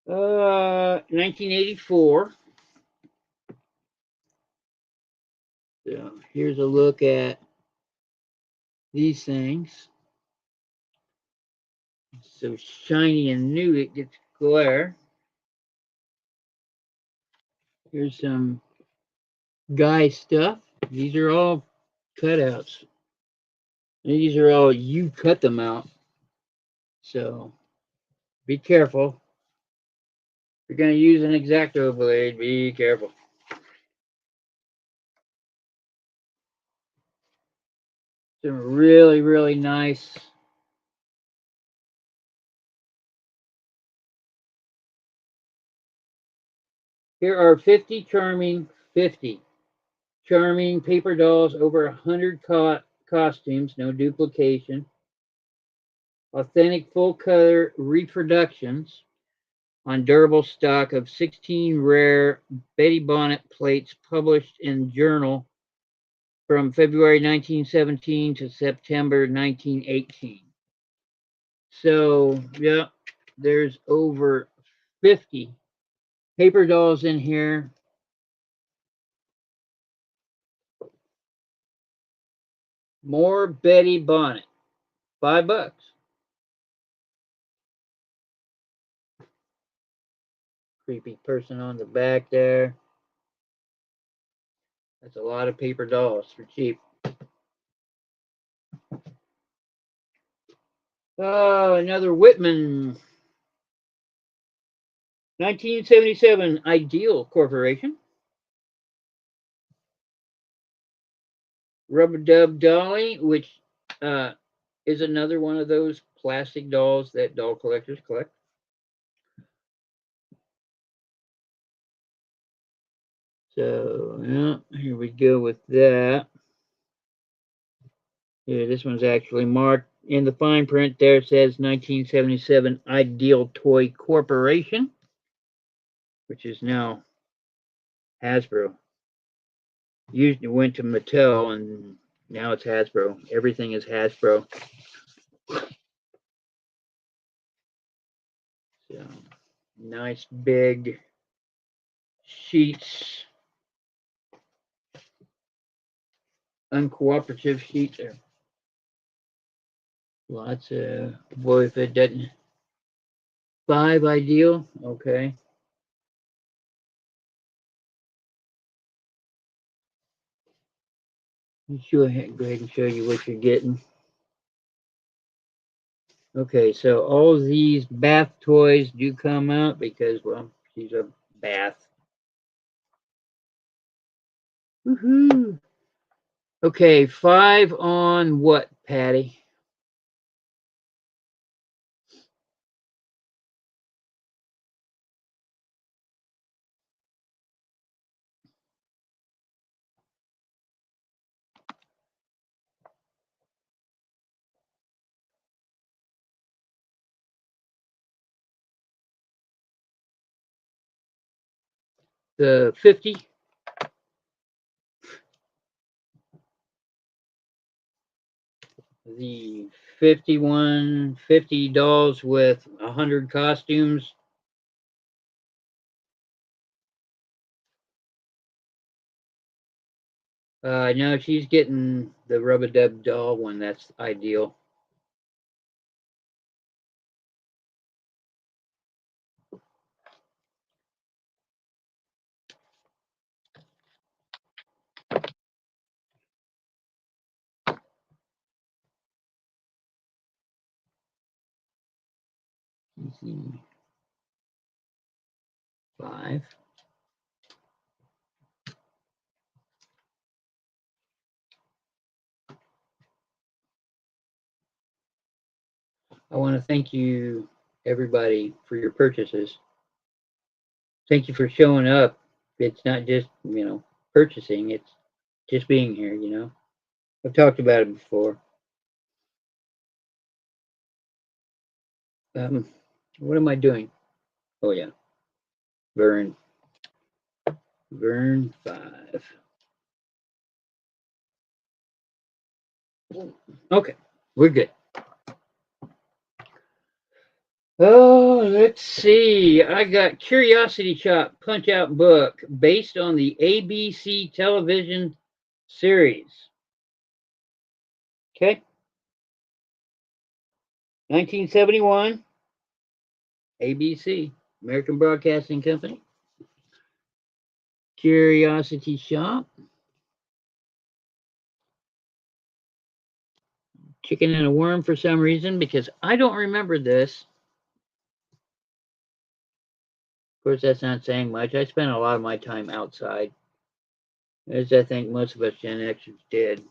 1984. So here's a look at these things. So shiny and new it gets glare. Here's some guy stuff. These are all cutouts. These are all, you cut them out. So be careful. If you're going to use an X-Acto blade, be careful. Some really, really nice Here are 50 charming paper dolls, over 100 costumes, no duplication. Authentic full color reproductions on durable stock of 16 rare Betty Bonnet plates published in Journal from February 1917 to September 1918. So, yeah, there's over 50 paper dolls in here. More Betty Bonnet, $5. Creepy person on the back there. That's a lot of paper dolls for cheap. Oh, another Whitman. 1977 Ideal Corporation. Rubber Dub Dolly, which is another one of those plastic dolls that doll collectors collect. So, yeah, here we go with that. Yeah, this one's actually marked in the fine print there. It says 1977 Ideal Toy Corporation, which is now Hasbro. Usually went to Mattel, and now it's Hasbro. Everything is Hasbro. So, nice big sheets, uncooperative sheets there. Lots of, boy, if it doesn't, 5 Ideal, okay. Go ahead and show you what you're getting. Okay, so all these bath toys do come out because, well, she's a bath. Woohoo! Okay, 5 on what, Patty? The 50. The 50 dolls with 100 costumes. No, she's getting the Rubber Dub doll one. That's Ideal. Easy. 5. I want to thank you, everybody, for your purchases. Thank you for showing up. It's not just, purchasing, it's just being here. I've talked about it before. Um, what am I doing? Oh, yeah. Vern. Vern 5. Okay, we're good. Oh, let's see. I got Curiosity Shop Punch Out book based on the ABC television series. Okay. 1971, ABC, American Broadcasting Company. Curiosity Shop. Chicken and a worm for some reason because I don't remember this. Of course, that's not saying much. I spent a lot of my time outside, as I think most of us Gen Xers did.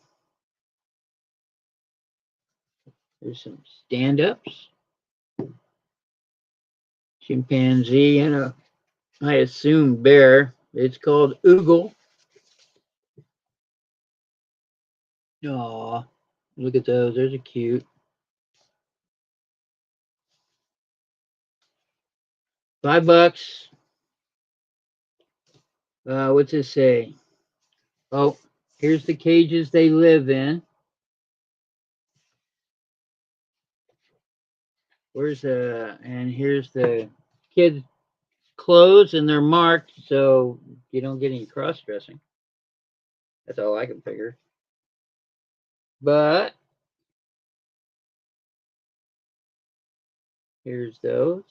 There's some stand-ups. Chimpanzee and I assume bear. It's called Oogle. Aw, look at those. There's a cute. $5. What's this say? Oh, here's the cages they live in. And here's the kids' clothes, and they're marked so you don't get any cross dressing. That's all I can figure. But here's those.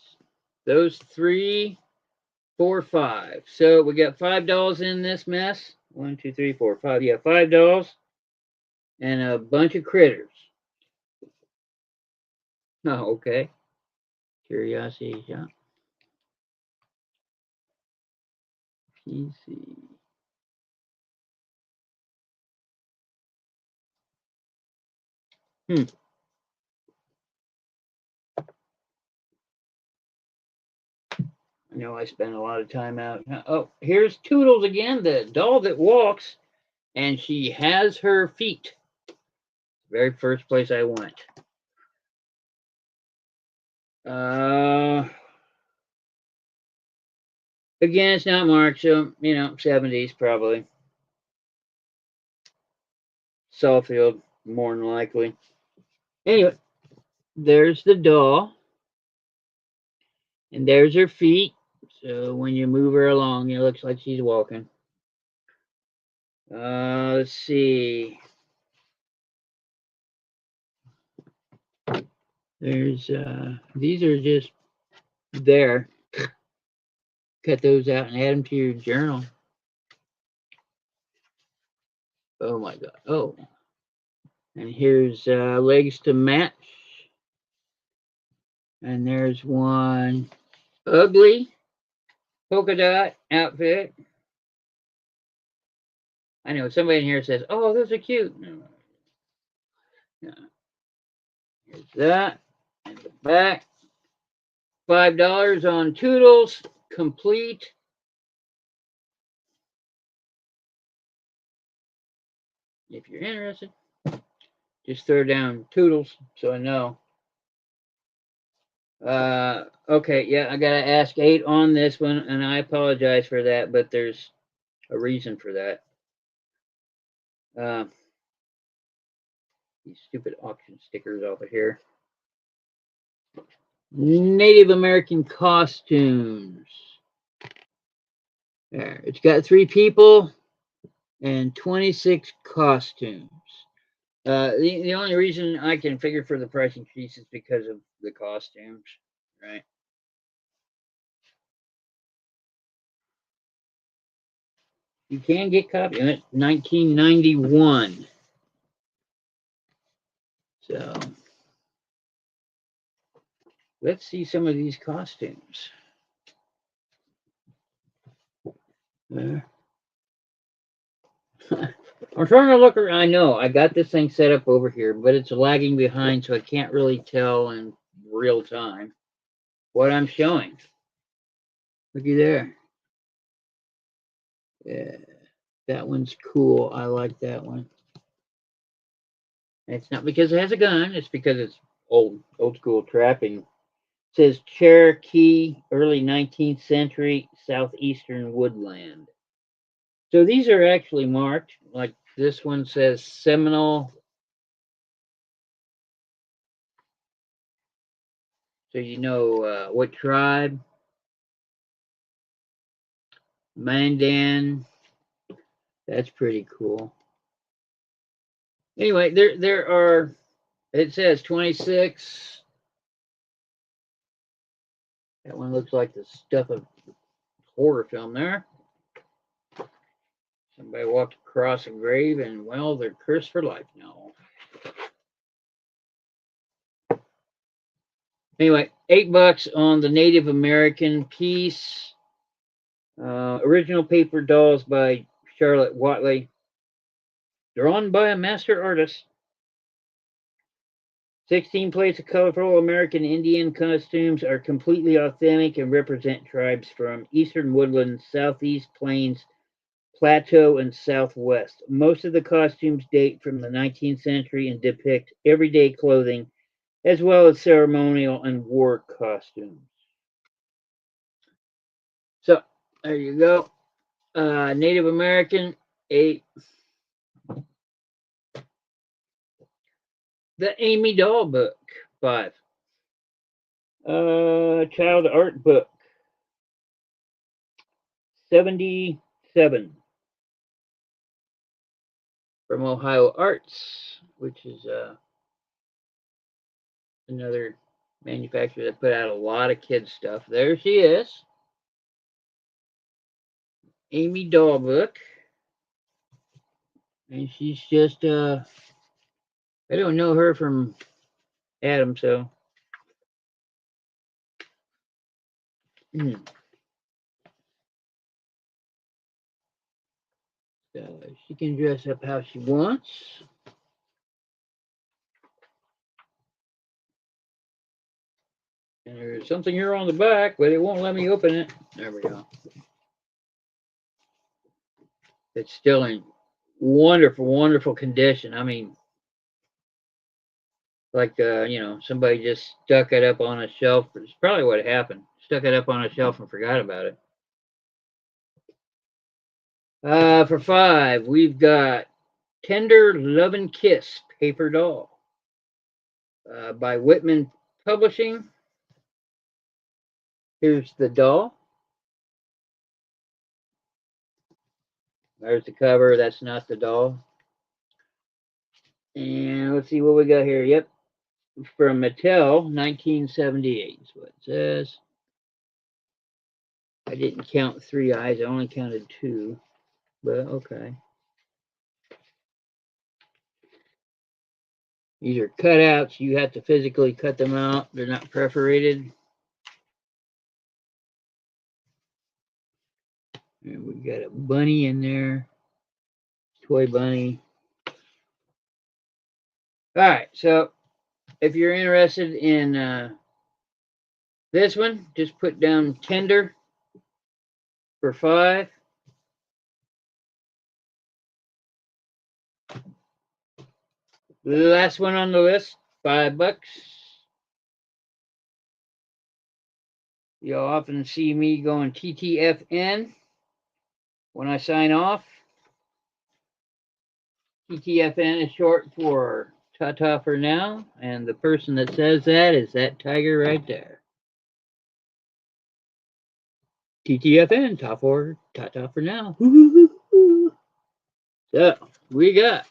Those 3, 4, 5. So we got $5 in this mess. 1, 2, 3, 4, 5. Yeah, $5 and a bunch of critters. Oh, okay. Curiosity Shop. PC. I know I spent a lot of time out. Oh, here's Toodles again, the doll that walks, and she has her feet. Very first place I went. Again, it's not marked, so 70s probably. Sawfield, more than likely. Anyway, there's the doll, and there's her feet. So when you move her along, it looks like she's walking. Let's see. There's these are just there. Cut those out and add them to your journal. Oh my god. Oh. And here's legs to match. And there's one ugly polka dot outfit. I know somebody in here says, "Oh, those are cute." Here's that. And the back. $5 on Toodles. Complete. If you're interested, just throw down Toodles so I know. Okay, yeah, I gotta ask 8 on this one, and I apologize for that, but there's a reason for that. These stupid auction stickers off of here. Native American costumes. There, it's got 3 people and 26 costumes. The only reason I can figure for the price increase is because of the costumes, right? You can get copy of it, 1991. So let's see some of these costumes. I'm trying to look around. I know I got this thing set up over here, but it's lagging behind, so I can't really tell and real time what I'm showing. Looky there. Yeah, that one's cool. I like that one. And it's not because it has a gun. It's because it's old school trapping. It says Cherokee, early 19th century, southeastern woodland. So these are actually marked. Like this one says Seminole. So you know what tribe. Mandan. That's pretty cool. Anyway, there are, it says 26. That one looks like the stuff of horror film there. Somebody walked across a grave and, well, they're cursed for life now. Anyway, $8 on the Native American piece. Original paper dolls by Charlotte Watley. Drawn by a master artist. 16 plates of colorful American Indian costumes are completely authentic and represent tribes from eastern woodlands, southeast plains, plateau, and southwest. Most of the costumes date from the 19th century and depict everyday clothing, as well as ceremonial and war costumes. So, there you go. Native American, 8. The Amy Doll book, 5. Child art book, 77. From Ohio Arts, which is another manufacturer that put out a lot of kids stuff. There she is. Amy Doll book. And she's just, I don't know her from Adam, so. She can dress up how she wants. And there's something here on the back, but it won't let me open it. There we go. It's still in wonderful, wonderful condition. I mean, like, somebody just stuck it up on a shelf. It's probably what happened. Stuck it up on a shelf and forgot about it. For 5, we've got Tender Love and Kiss Paper Doll by Whitman Publishing. Here's the doll. There's the cover. That's not the doll. And let's see what we got here. Yep. From Mattel, 1978 is what it says. I didn't count 3 eyes. I only counted 2. But okay. These are cutouts. You have to physically cut them out. They're not perforated. And we got a bunny in there. Toy bunny. All right. So if you're interested in this one, just put down Tender for 5. The last one on the list, $5. You'll often see me going TTFN when I sign off. TTFN is short for ta-ta for now, and the person that says that is that tiger right there. TTFN, ta-ta for now. So, we got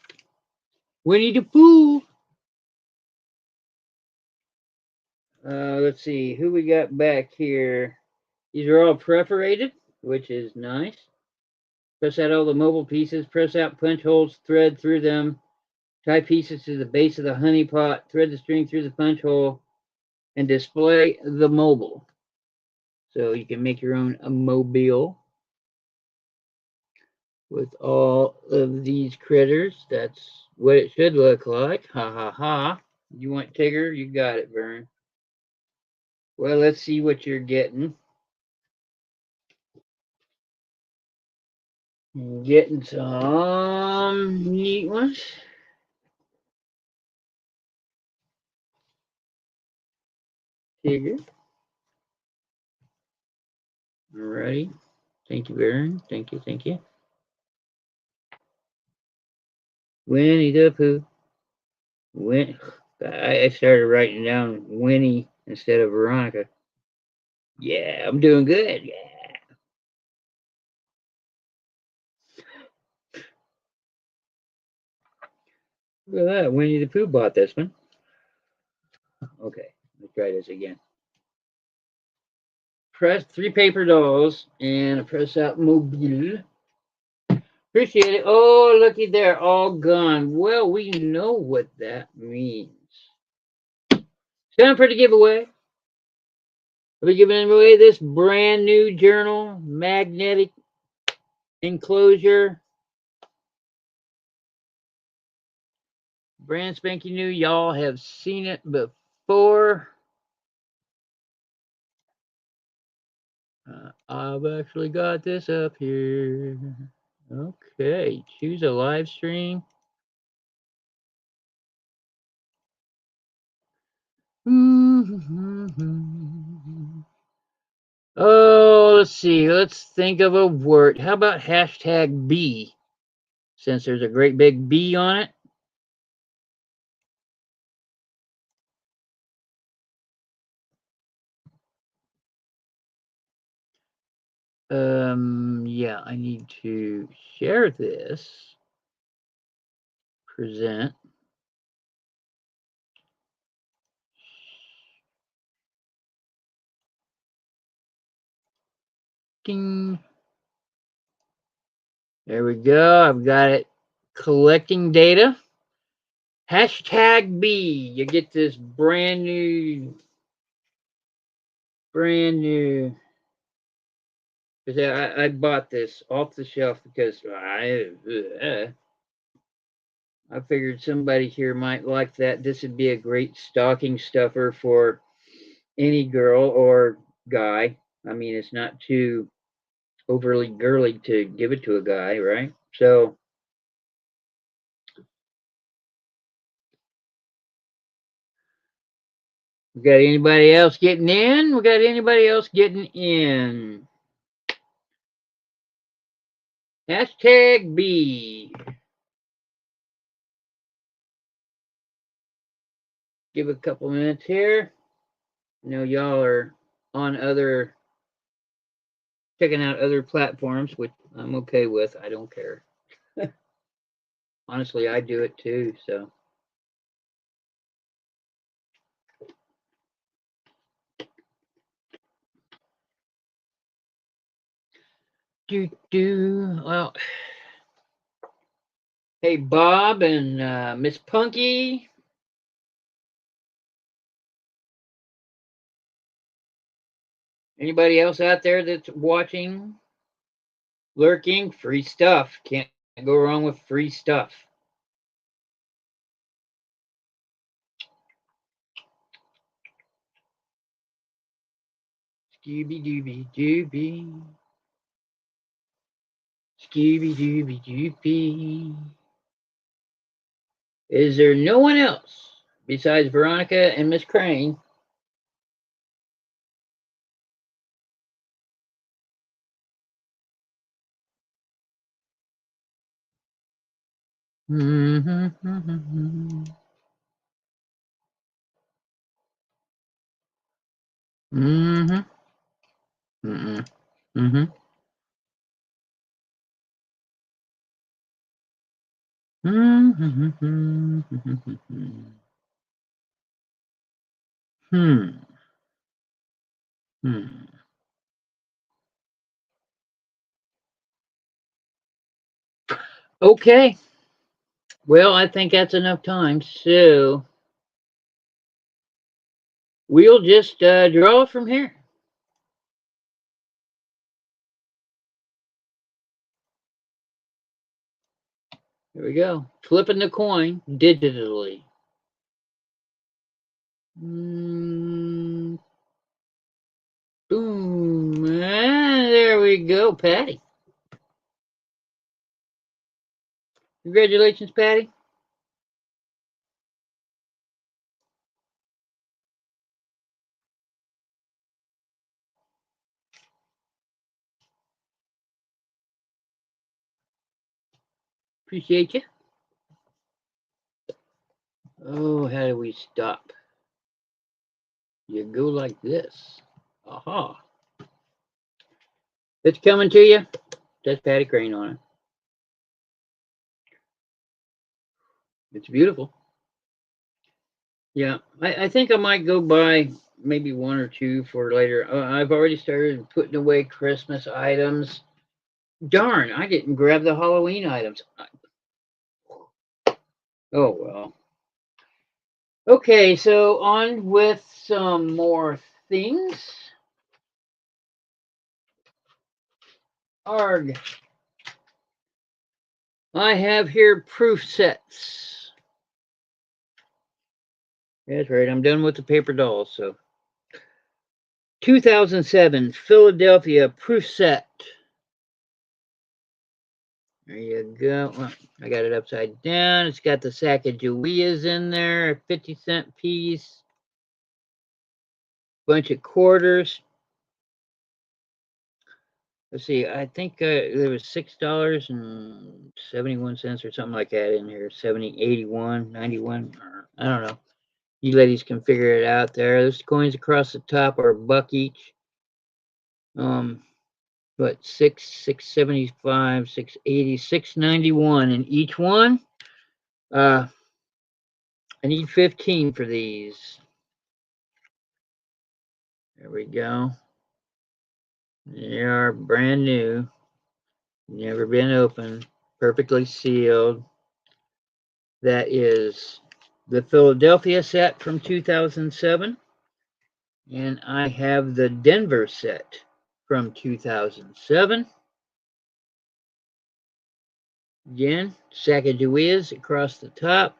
Winnie the Pooh. Let's see who we got back here. These are all perforated, which is nice. Press out all the mobile pieces, press out punch holes, thread through them, tie pieces to the base of the honey pot, thread the string through the punch hole, and display the mobile. So you can make your own mobile with all of these critters. That's what it should look like. Ha ha ha. You want Tigger? You got it, Vern. Well, let's see what you're getting. Getting some neat ones. Here. Alrighty. Thank you, Baron. Thank you, thank you. Winnie the Pooh. I started writing down Winnie instead of Veronica. Yeah, I'm doing good. Yeah. Look at that. Winnie the Pooh bought this one. Okay, let's try this again. Press 3 paper dolls and a press out mobile. Appreciate it. Oh, looky there, all gone. Well, we know what that means. It's time for the giveaway. I'll be giving away this brand new journal, magnetic enclosure. Brand spanking new. Y'all have seen it before. I've actually got this up here. Okay, choose a live stream. Oh, let's see. Let's think of a word. How about hashtag B? Since there's a great big B on it. Yeah, I need to share this. Present. Ding. There we go. I've got it collecting data. Hashtag B. You get this brand new. Because I bought this off the shelf because I figured somebody here might like that. This would be a great stocking stuffer for any girl or guy. I mean, it's not too overly girly to give it to a guy, right? So, we got anybody else getting in? We got anybody else getting in? Hashtag B. Give a couple minutes here. I know y'all are on other, checking out other platforms, which I'm okay with. I don't care. Honestly, I do it too, so. Well, hey, Bob and Miss Punky. Anybody else out there that's watching, lurking? Free stuff. Can't go wrong with free stuff. Scooby Dooby Dooby. Scooby Dooby Dooby. Is there no one else besides Veronica and Miss Crane? Mm-hmm. Mm-hmm. Mm-hmm. Mm-hmm. Mm-hmm. Hmm. Hmm. Okay. Well, I think that's enough time. So we'll just draw from here. Here we go. Flipping the coin digitally. you go, Patty. Congratulations, Patty. Appreciate you. Oh, how do we stop? You go like this. Aha. It's coming to you. That's Patty Crane on it. It's beautiful. Yeah, I think I might go buy maybe one or two for later. I've already started putting away Christmas items. Darn, I didn't grab the Halloween items. Oh, well. Okay, so on with some more things. Arg. I have here proof sets. That's right, I'm done with the paper dolls, so. 2007 Philadelphia proof set. There you go. Well, I got it upside down. It's got the Sacagaweas in there, a 50-cent piece, bunch of quarters. Let's see, I think there was $6.71 or something like that in here. 70, 81, 91, or I don't know. You ladies can figure it out there. Those coins across the top are $1 each. But 675, 680, 691 in each one. I need 15 for these. There we go. They are brand new. Never been opened. Perfectly sealed. That is the Philadelphia set from 2007. And I have the Denver set from 2007. Again, Sacagaweas across the top.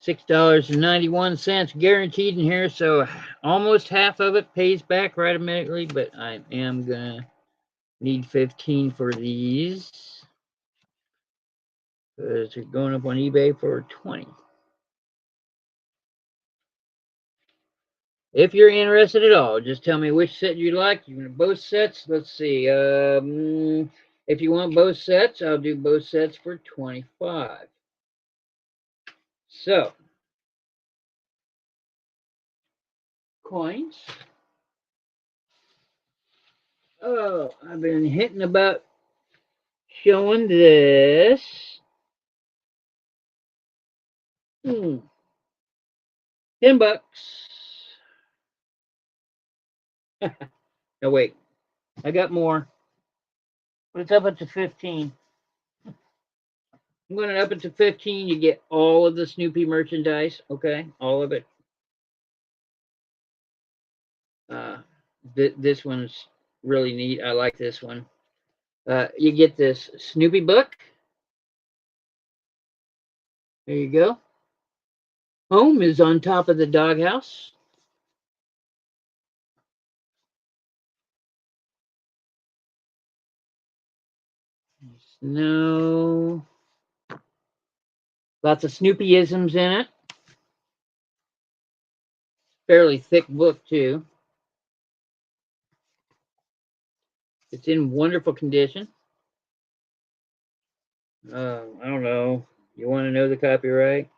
$6.91 guaranteed in here, so almost half of it pays back right immediately, but I am gonna need 15 for these because they're going up on eBay for 20. If you're interested at all, just tell me which set you like. You want both sets? Let's see. If you want both sets, I'll do both sets for 25. So, coins. Oh, I've been hitting about showing this. $10. No, wait. I got more. But it's up to 15. I'm going to up it to 15. You get all of the Snoopy merchandise. Okay? All of it. This one's really neat. I like this one. You get this Snoopy book. There you go. Home is on top of the doghouse. Snow. Lots of Snoopyisms in it. Fairly thick book, too. It's in wonderful condition. I don't know. You want to know the copyright?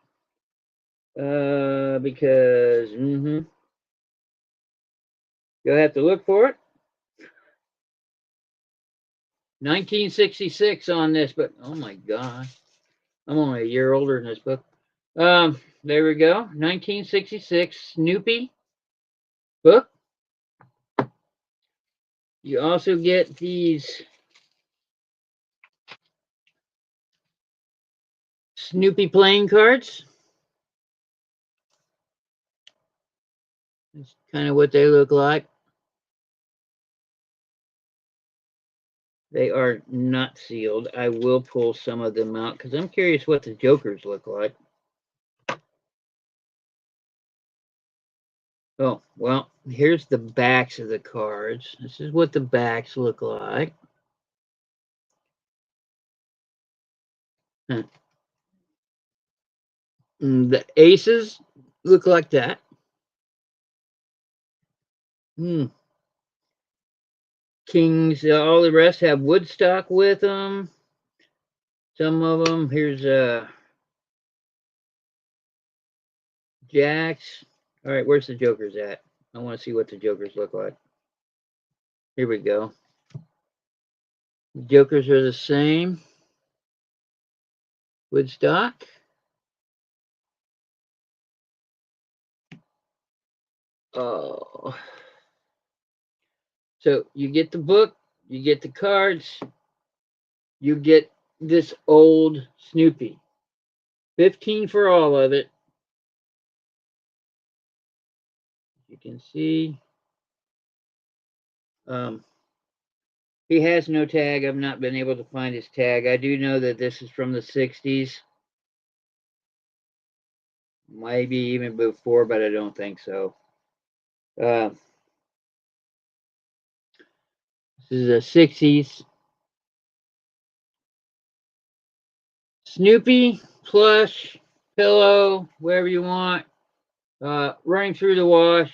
Because you'll have to look for it. 1966 on this, but oh my god, I'm only a year older than this book. There we go. 1966 Snoopy book. You also get these Snoopy playing cards. That's kind of what they look like. They are not sealed. I will pull some of them out because I'm curious what the Jokers look like. Oh, well, Here's the backs of the cards. This is what the backs look like. Huh. The aces look like that. Hmm. Kings, all the rest have Woodstock with them. Some of them. Here's jacks. All right, where's the jokers at? I want to see what the jokers look like. Here we go. The jokers are the same. Woodstock. Oh. So you get the book, you get the cards, you get this old Snoopy. 15 for all of it. You can see. He has no tag. I've not been able to find his tag. I do know that this is from the 60s. Maybe even before, but I don't think so. This is a 60s. Snoopy, plush, pillow, wherever you want. Running through the wash.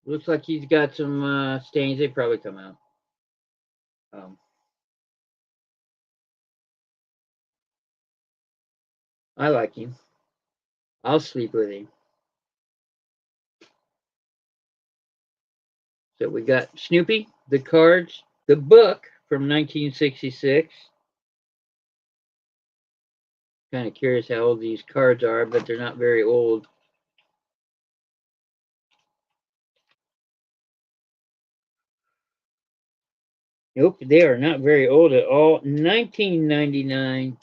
Looks like he's got some stains. They probably come out. I like him. I'll sleep with him. So we got Snoopy, the cards, the book from 1966. Kind of curious how old these cards are, but they're not very old. Nope, they are not very old at all. 1999,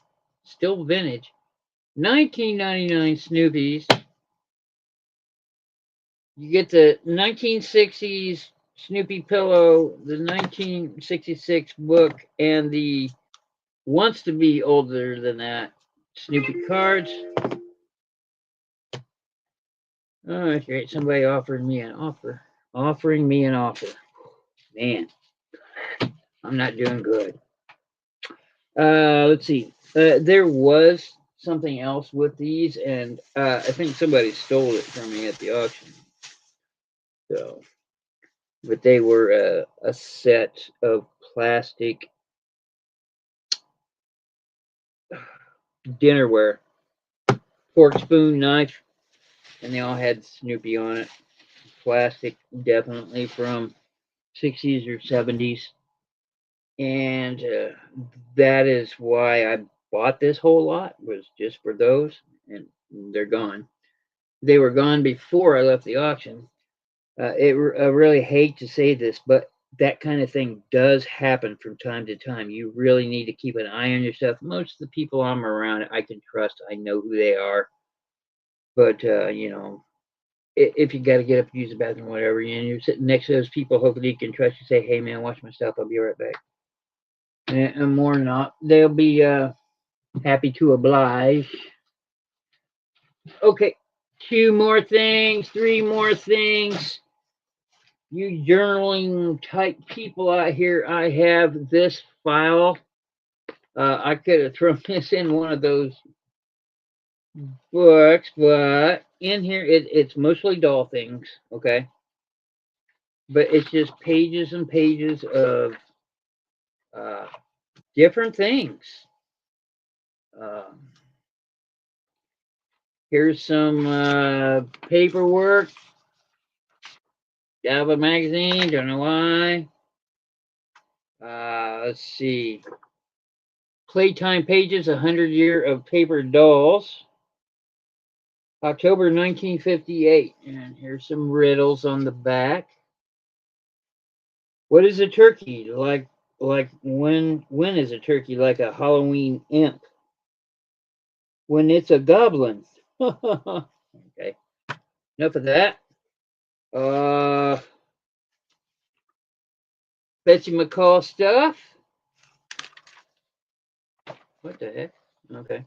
still vintage. 1999 Snoopies. You get the 1960s Snoopy pillow, the 1966 book, and the wants to be older than that Snoopy cards. Oh, great. Somebody offering me an offer. Offering me an offer. Man, I'm not doing good. Let's see. There was something else with these, and I think somebody stole it from me at the auction. So, but they were a set of plastic dinnerware, fork, spoon, knife, and they all had Snoopy on it. Plastic, definitely from 60s or 70s. And that is why I bought this whole lot, was just for those, and they're gone. They were gone before I left the auction. I really hate to say this, but that kind of thing does happen from time to time. You really need to keep an eye on yourself. Most of the people I'm around, I can trust. I know who they are. But if you got to get up, use the bathroom, whatever, and you're sitting next to those people, hopefully you can trust. You say, "Hey, man, watch my stuff. I'll be right back." And more than not, they'll be happy to oblige. Okay, two more things, three more things. You journaling type people out here, I have this file. I could have thrown this in one of those books, but in here it's mostly doll things, okay? But it's just pages and pages of uh, different things. Um, Here's some paperwork out of a magazine, don't know why. Let's see. Playtime Pages, 100 Year of Paper Dolls. October 1958. And here's some riddles on the back. What is a turkey? Like when is a turkey like a Halloween imp? When it's a goblin. Okay. Enough of that. Uh Betsy McCall stuff. What the heck? Okay.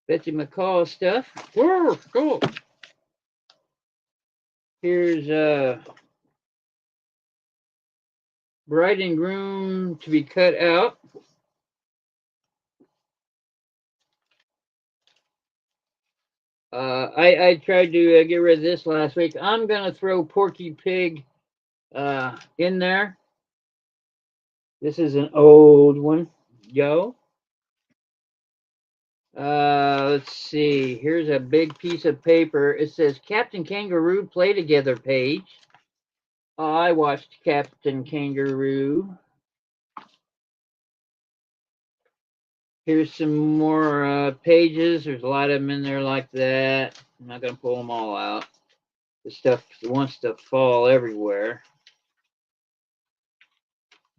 Betsy McCall stuff. Whoa, cool. Here's bride and groom to be cut out. I tried to get rid of this last week. I'm gonna throw Porky Pig in there. This is an old one. Yo. Let's see. Here's a big piece of paper. It says Captain Kangaroo Play Together page. I watched Captain Kangaroo. Here's some more pages. There's a lot of them in there like that. I'm not going to pull them all out. The stuff wants to fall everywhere.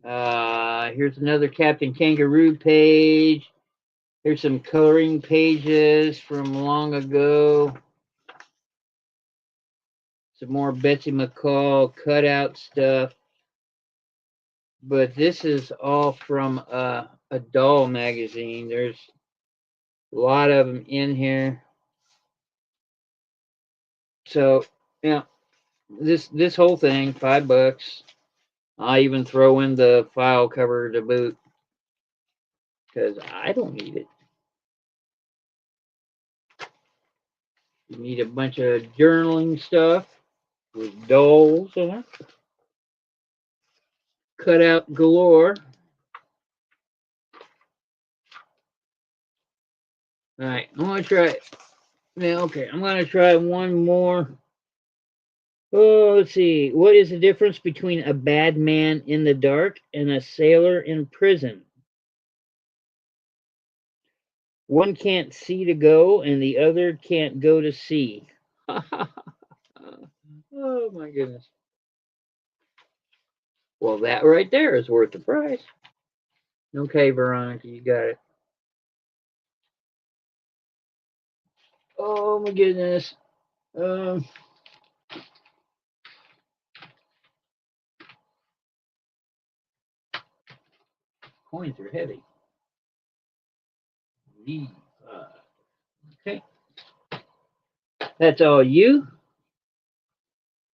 Here's another Captain Kangaroo page. Here's some coloring pages from long ago. Some more Betsy McCall cutout stuff. But this is all from a doll magazine. There's a lot of them in here. So, yeah, this whole thing, $5. I even throw in the file cover to boot because I don't need it. You need a bunch of journaling stuff with dolls in it. Cutout galore. All right, I'm gonna try. Yeah, okay, I'm gonna try one more. Oh, let's see. What is the difference between a bad man in the dark and a sailor in prison? One can't see to go, and the other can't go to sea. Oh my goodness. Well, that right there is worth the price. Okay, Veronica, you got it. Oh my goodness. Um, Coins are heavy. Okay, that's all you.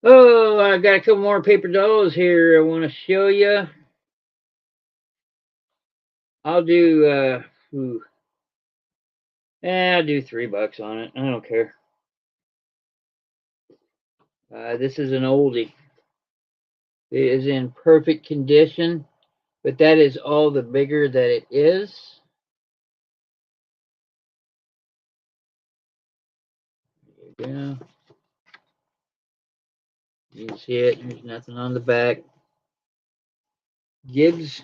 Oh, I got a couple more paper dolls here I want to show you. I'll do I'll do $3 on it. I don't care. This is an oldie. It is in perfect condition, but that is all the bigger that it is. There you go. You can see it. There's nothing on the back. Gibbs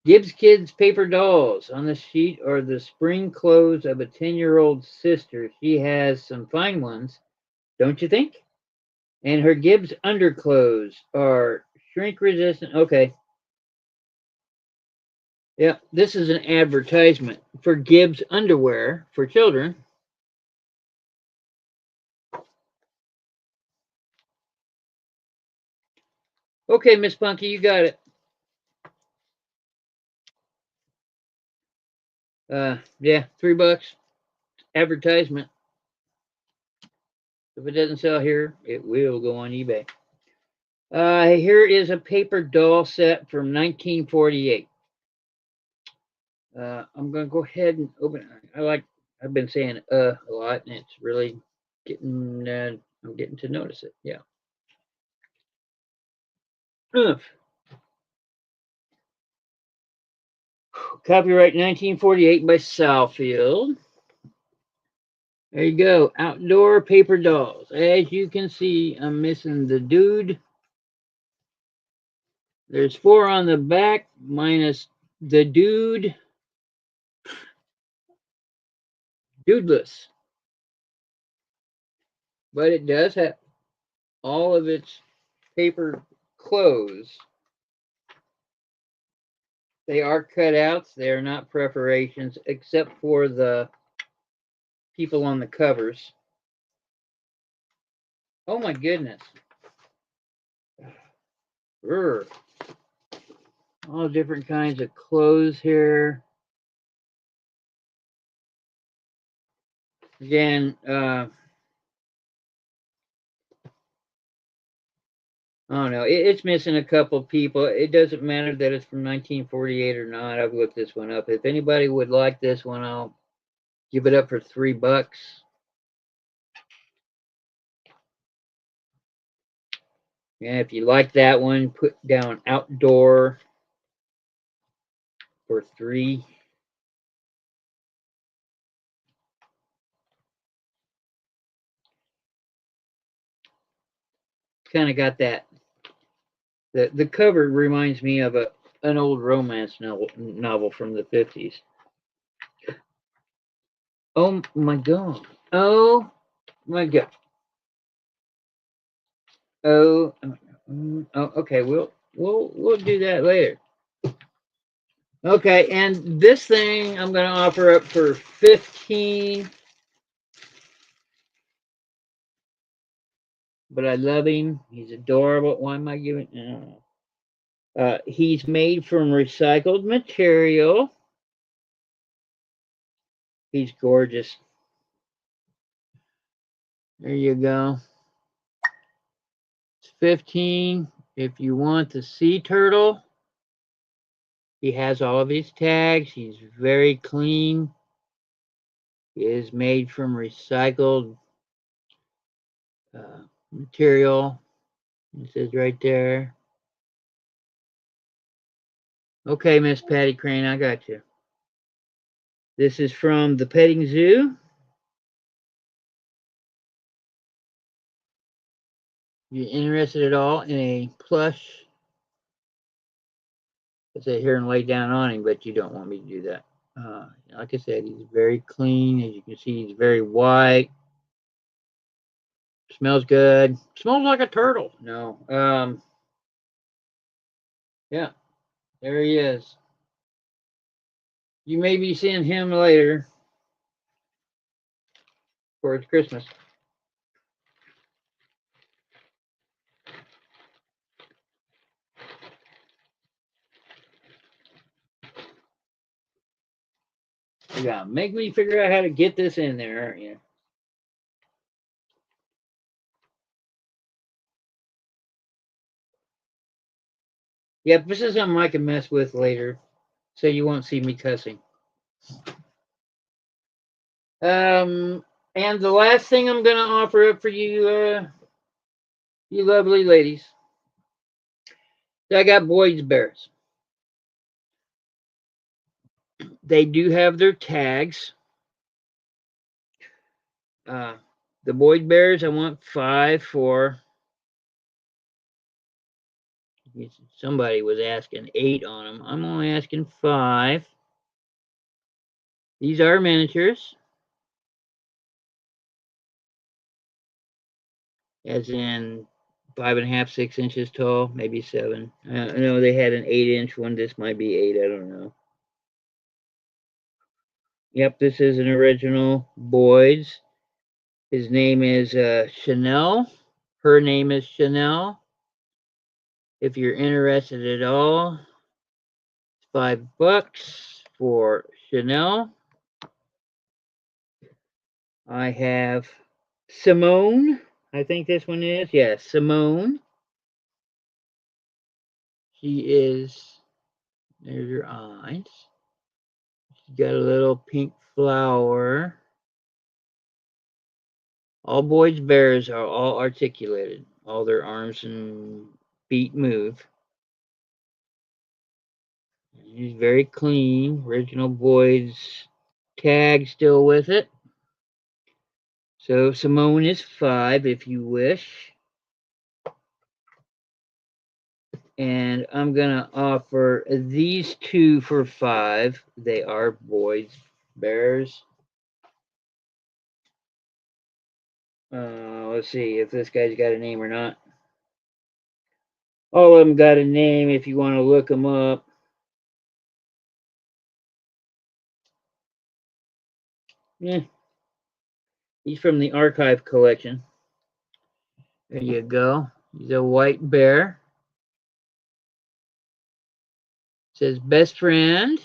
Kids paper dolls. On the sheet are the spring clothes of a 10-year-old sister. She has some fine ones, don't you think? And her Gibbs underclothes are shrink resistant. Okay. Yeah, this is an advertisement for Gibbs underwear for children. Okay, Miss Punky, you got it. Yeah, $3 advertisement. If it doesn't sell here, it will go on eBay. Here is a paper doll set from 1948. I'm gonna go ahead and open it. I've been saying a lot, and it's really getting. I'm getting to notice it. Yeah. Copyright 1948 by Southfield. There you go. Outdoor paper dolls. As you can see, I'm missing the dude. There's 4 on the back minus the dude. Dudeless. But it does have all of its paper clothes. They are cutouts. They are not perforations, except for the people on the covers. Oh my goodness. Urgh. All different kinds of clothes here. Again, I don't know. It's missing a couple people. It doesn't matter that it's from 1948 or not. I've looked this one up. If anybody would like this one, I'll give it up for $3. Yeah, if you like that one, put down outdoor for 3. Kind of got that. The cover reminds me of an old romance novel from the 50s. Oh my god. Oh my god. Oh, okay. We'll do that later. Okay, and this thing I'm going to offer up for 15. But I love him. He's adorable. Why am I giving? I don't know. He's made from recycled material. He's gorgeous. There you go. It's 15. If you want the sea turtle, he has all of his tags. He's very clean. He is made from recycled material. It says right there. Okay, Miss Patty Crane, I got you. This is from the petting zoo. You're interested at all in a plush? I sit here and lay down on him, but you don't want me to do that. Like I said, he's very clean. As you can see, he's very white. Smells good. Smells like a turtle. No. Yeah, there he is. You may be seeing him later for his Christmas. You gotta make me figure out how to get this in there, aren't you? Yep, this is something I can mess with later, so you won't see me cussing. And the last thing I'm gonna offer up for you, you lovely ladies, I got Boyd's Bears. They do have their tags. The Boyd Bears, I want 5 for. Somebody was asking 8 on them. I'm only asking 5. These are miniatures, as in 5.5, 6 inches tall, maybe 7. I know they had an 8-inch one. This might be 8. I don't know. Yep, this is an original Boyd's. His name is Chanel. Her name is Chanel. If you're interested at all, it's $5 for Chanel. I have Simone. I think this one is. Yes, Simone. She is. There's her eyes. She's got a little pink flower. All Boyd's Bears are all articulated. All their arms and feet move. She's very clean. Original Boyd's tag still with it. So Simone is 5 if you wish. And I'm going to offer these 2 for 5. They are Boyd's Bears. Let's see if this guy's got a name or not. All of them got a name if you want to look them up. Yeah. He's from the archive collection. There you go. He's a white bear. Says best friend.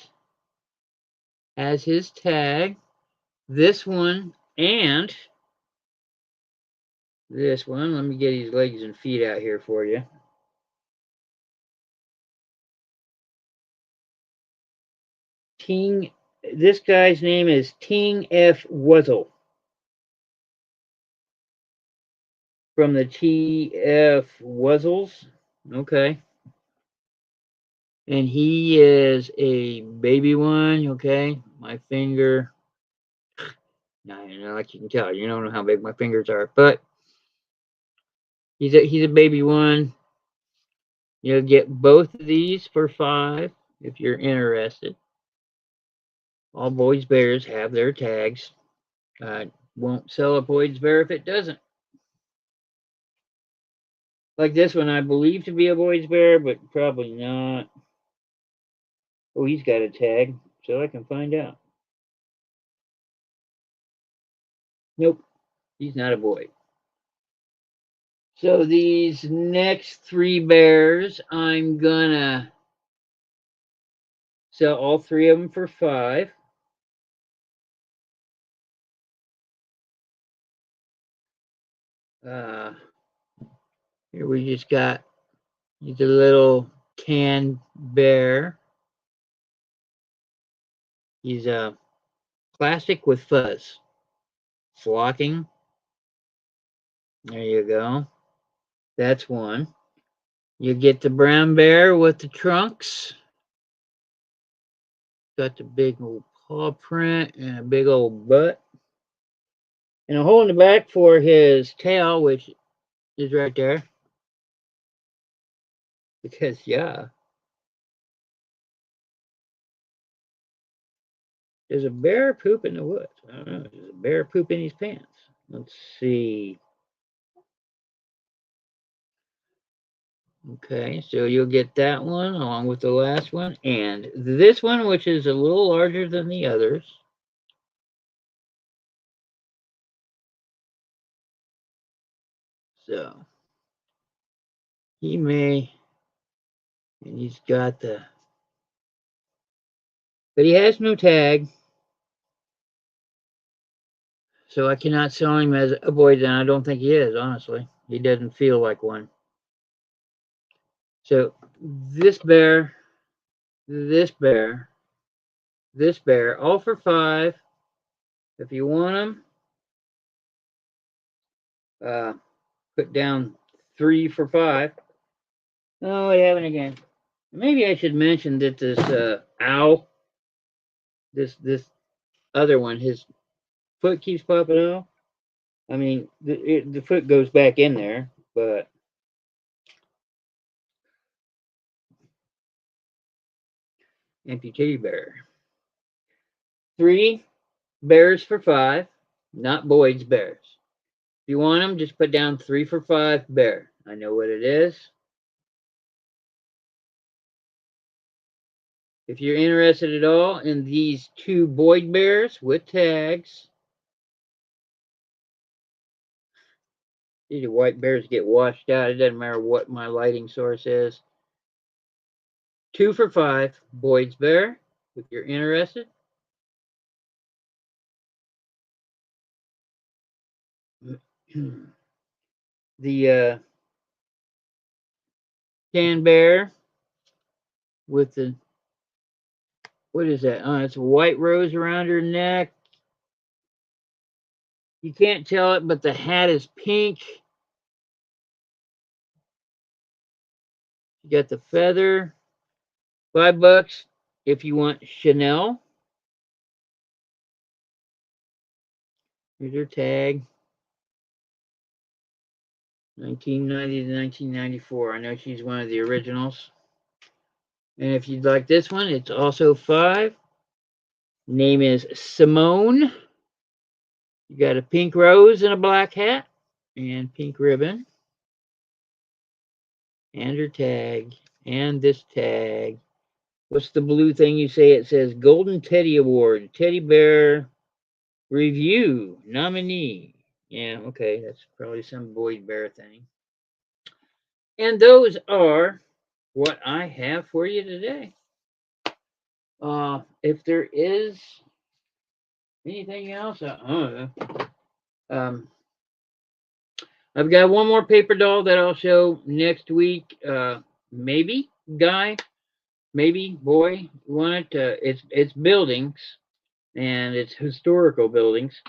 Has his tag. This one and this one. Let me get his legs and feet out here for you. Ting. This guy's name is Ting F. Wuzzle from the TF Wuzzles. Okay. And he is a baby one. Okay. My finger. Now, like you can tell, you don't know how big my fingers are, but he's a baby one. You'll get both of these for $5 if you're interested. All Boys Bears have their tags. Won't sell a Boys Bear if it doesn't. Like this one, I believe to be a Boys Bear, but probably not. Oh, he's got a tag, so I can find out. Nope, he's not a boy. So these next 3 bears, I'm gonna sell all 3 of them for $5. Here we just got the little tan bear. He's a plastic with fuzz. Flocking. There you go. That's one. You get the brown bear with the trunks. Got the big old paw print and a big old butt. And a hole in the back for his tail, which is right there. Because, yeah. There's a bear poop in the woods. I don't know. There's a bear poop in his pants. Let's see. Okay, so you'll get that one along with the last one. And this one, which is a little larger than the others. So, he may, and he's got the, but he has no tag. So I cannot sell him as a boy, and I don't think he is, honestly. He doesn't feel like one. So this bear, this bear, this bear, all for $5. If you want them, put down 3 for $5. Oh, what happened again? Maybe I should mention that this owl, this other one, his foot keeps popping off. I mean, the foot goes back in there, but amputee bear. 3 bears for $5, not Boyd's bears. If you want them, just put down 3 for $5 bear. I know what it is. If you're interested at all in these 2 Boyd bears with tags, these white bears get washed out. It doesn't matter what my lighting source is. 2 for $5, Boyd's bear, if you're interested. The tan bear with the, what is that? Oh, it's a white rose around her neck. You can't tell it, but the hat is pink. You got the feather. $5 if you want Chanel. Here's her tag. 1990 to 1994. I know she's one of the originals. And if you'd like this one, it's also $5. Name is Simone. You got a pink rose and a black hat and pink ribbon. And her tag. And this tag. What's the blue thing you say? It says Golden Teddy Award. Teddy Bear Review nominee. Yeah, okay. That's probably some Boyd Bear thing. And those are what I have for you today. If there is anything else, I've got one more paper doll that I'll show next week. Maybe, Guy. maybe, boy, you want it. It's buildings, and it's historical buildings.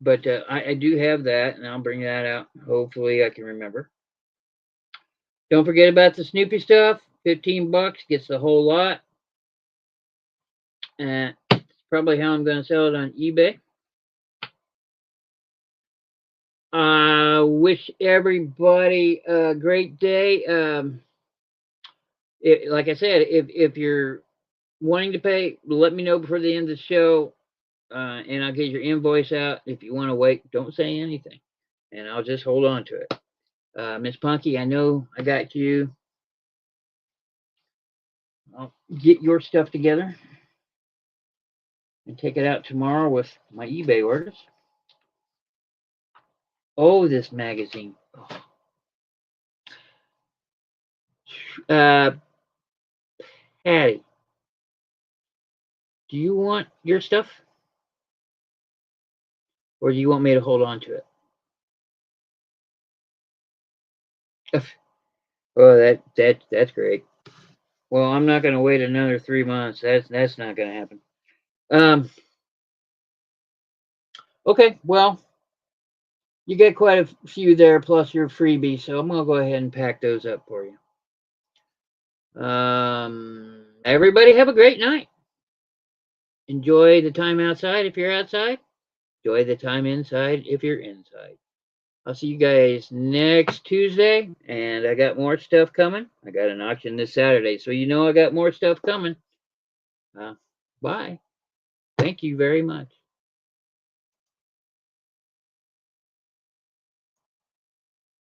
But I do have that, and I'll bring that out. Hopefully, I can remember. Don't forget about the Snoopy stuff. $15 gets the whole lot. And it's probably how I'm going to sell it on eBay. Wish everybody a great day. Like I said, if you're wanting to pay, let me know before the end of the show, and I'll get your invoice out. If you want to wait, don't say anything, and I'll just hold on to it. Miss Punky, I know I got you. I'll get your stuff together and take it out tomorrow with my eBay orders. Oh, this magazine. Uh, Patty, do you want your stuff, or do you want me to hold on to it? Oh, that's great. Well, I'm not going to wait another 3 months. That's not going to happen. Okay. Well, you get quite a few there, plus your freebie, so I'm gonna go ahead and pack those up for you. Everybody have a great night. Enjoy the time outside if you're outside. Enjoy the time inside if you're inside. I'll see you guys next Tuesday, and I got more stuff coming. I got an auction this Saturday, so you know I got more stuff coming. Bye. Thank you very much.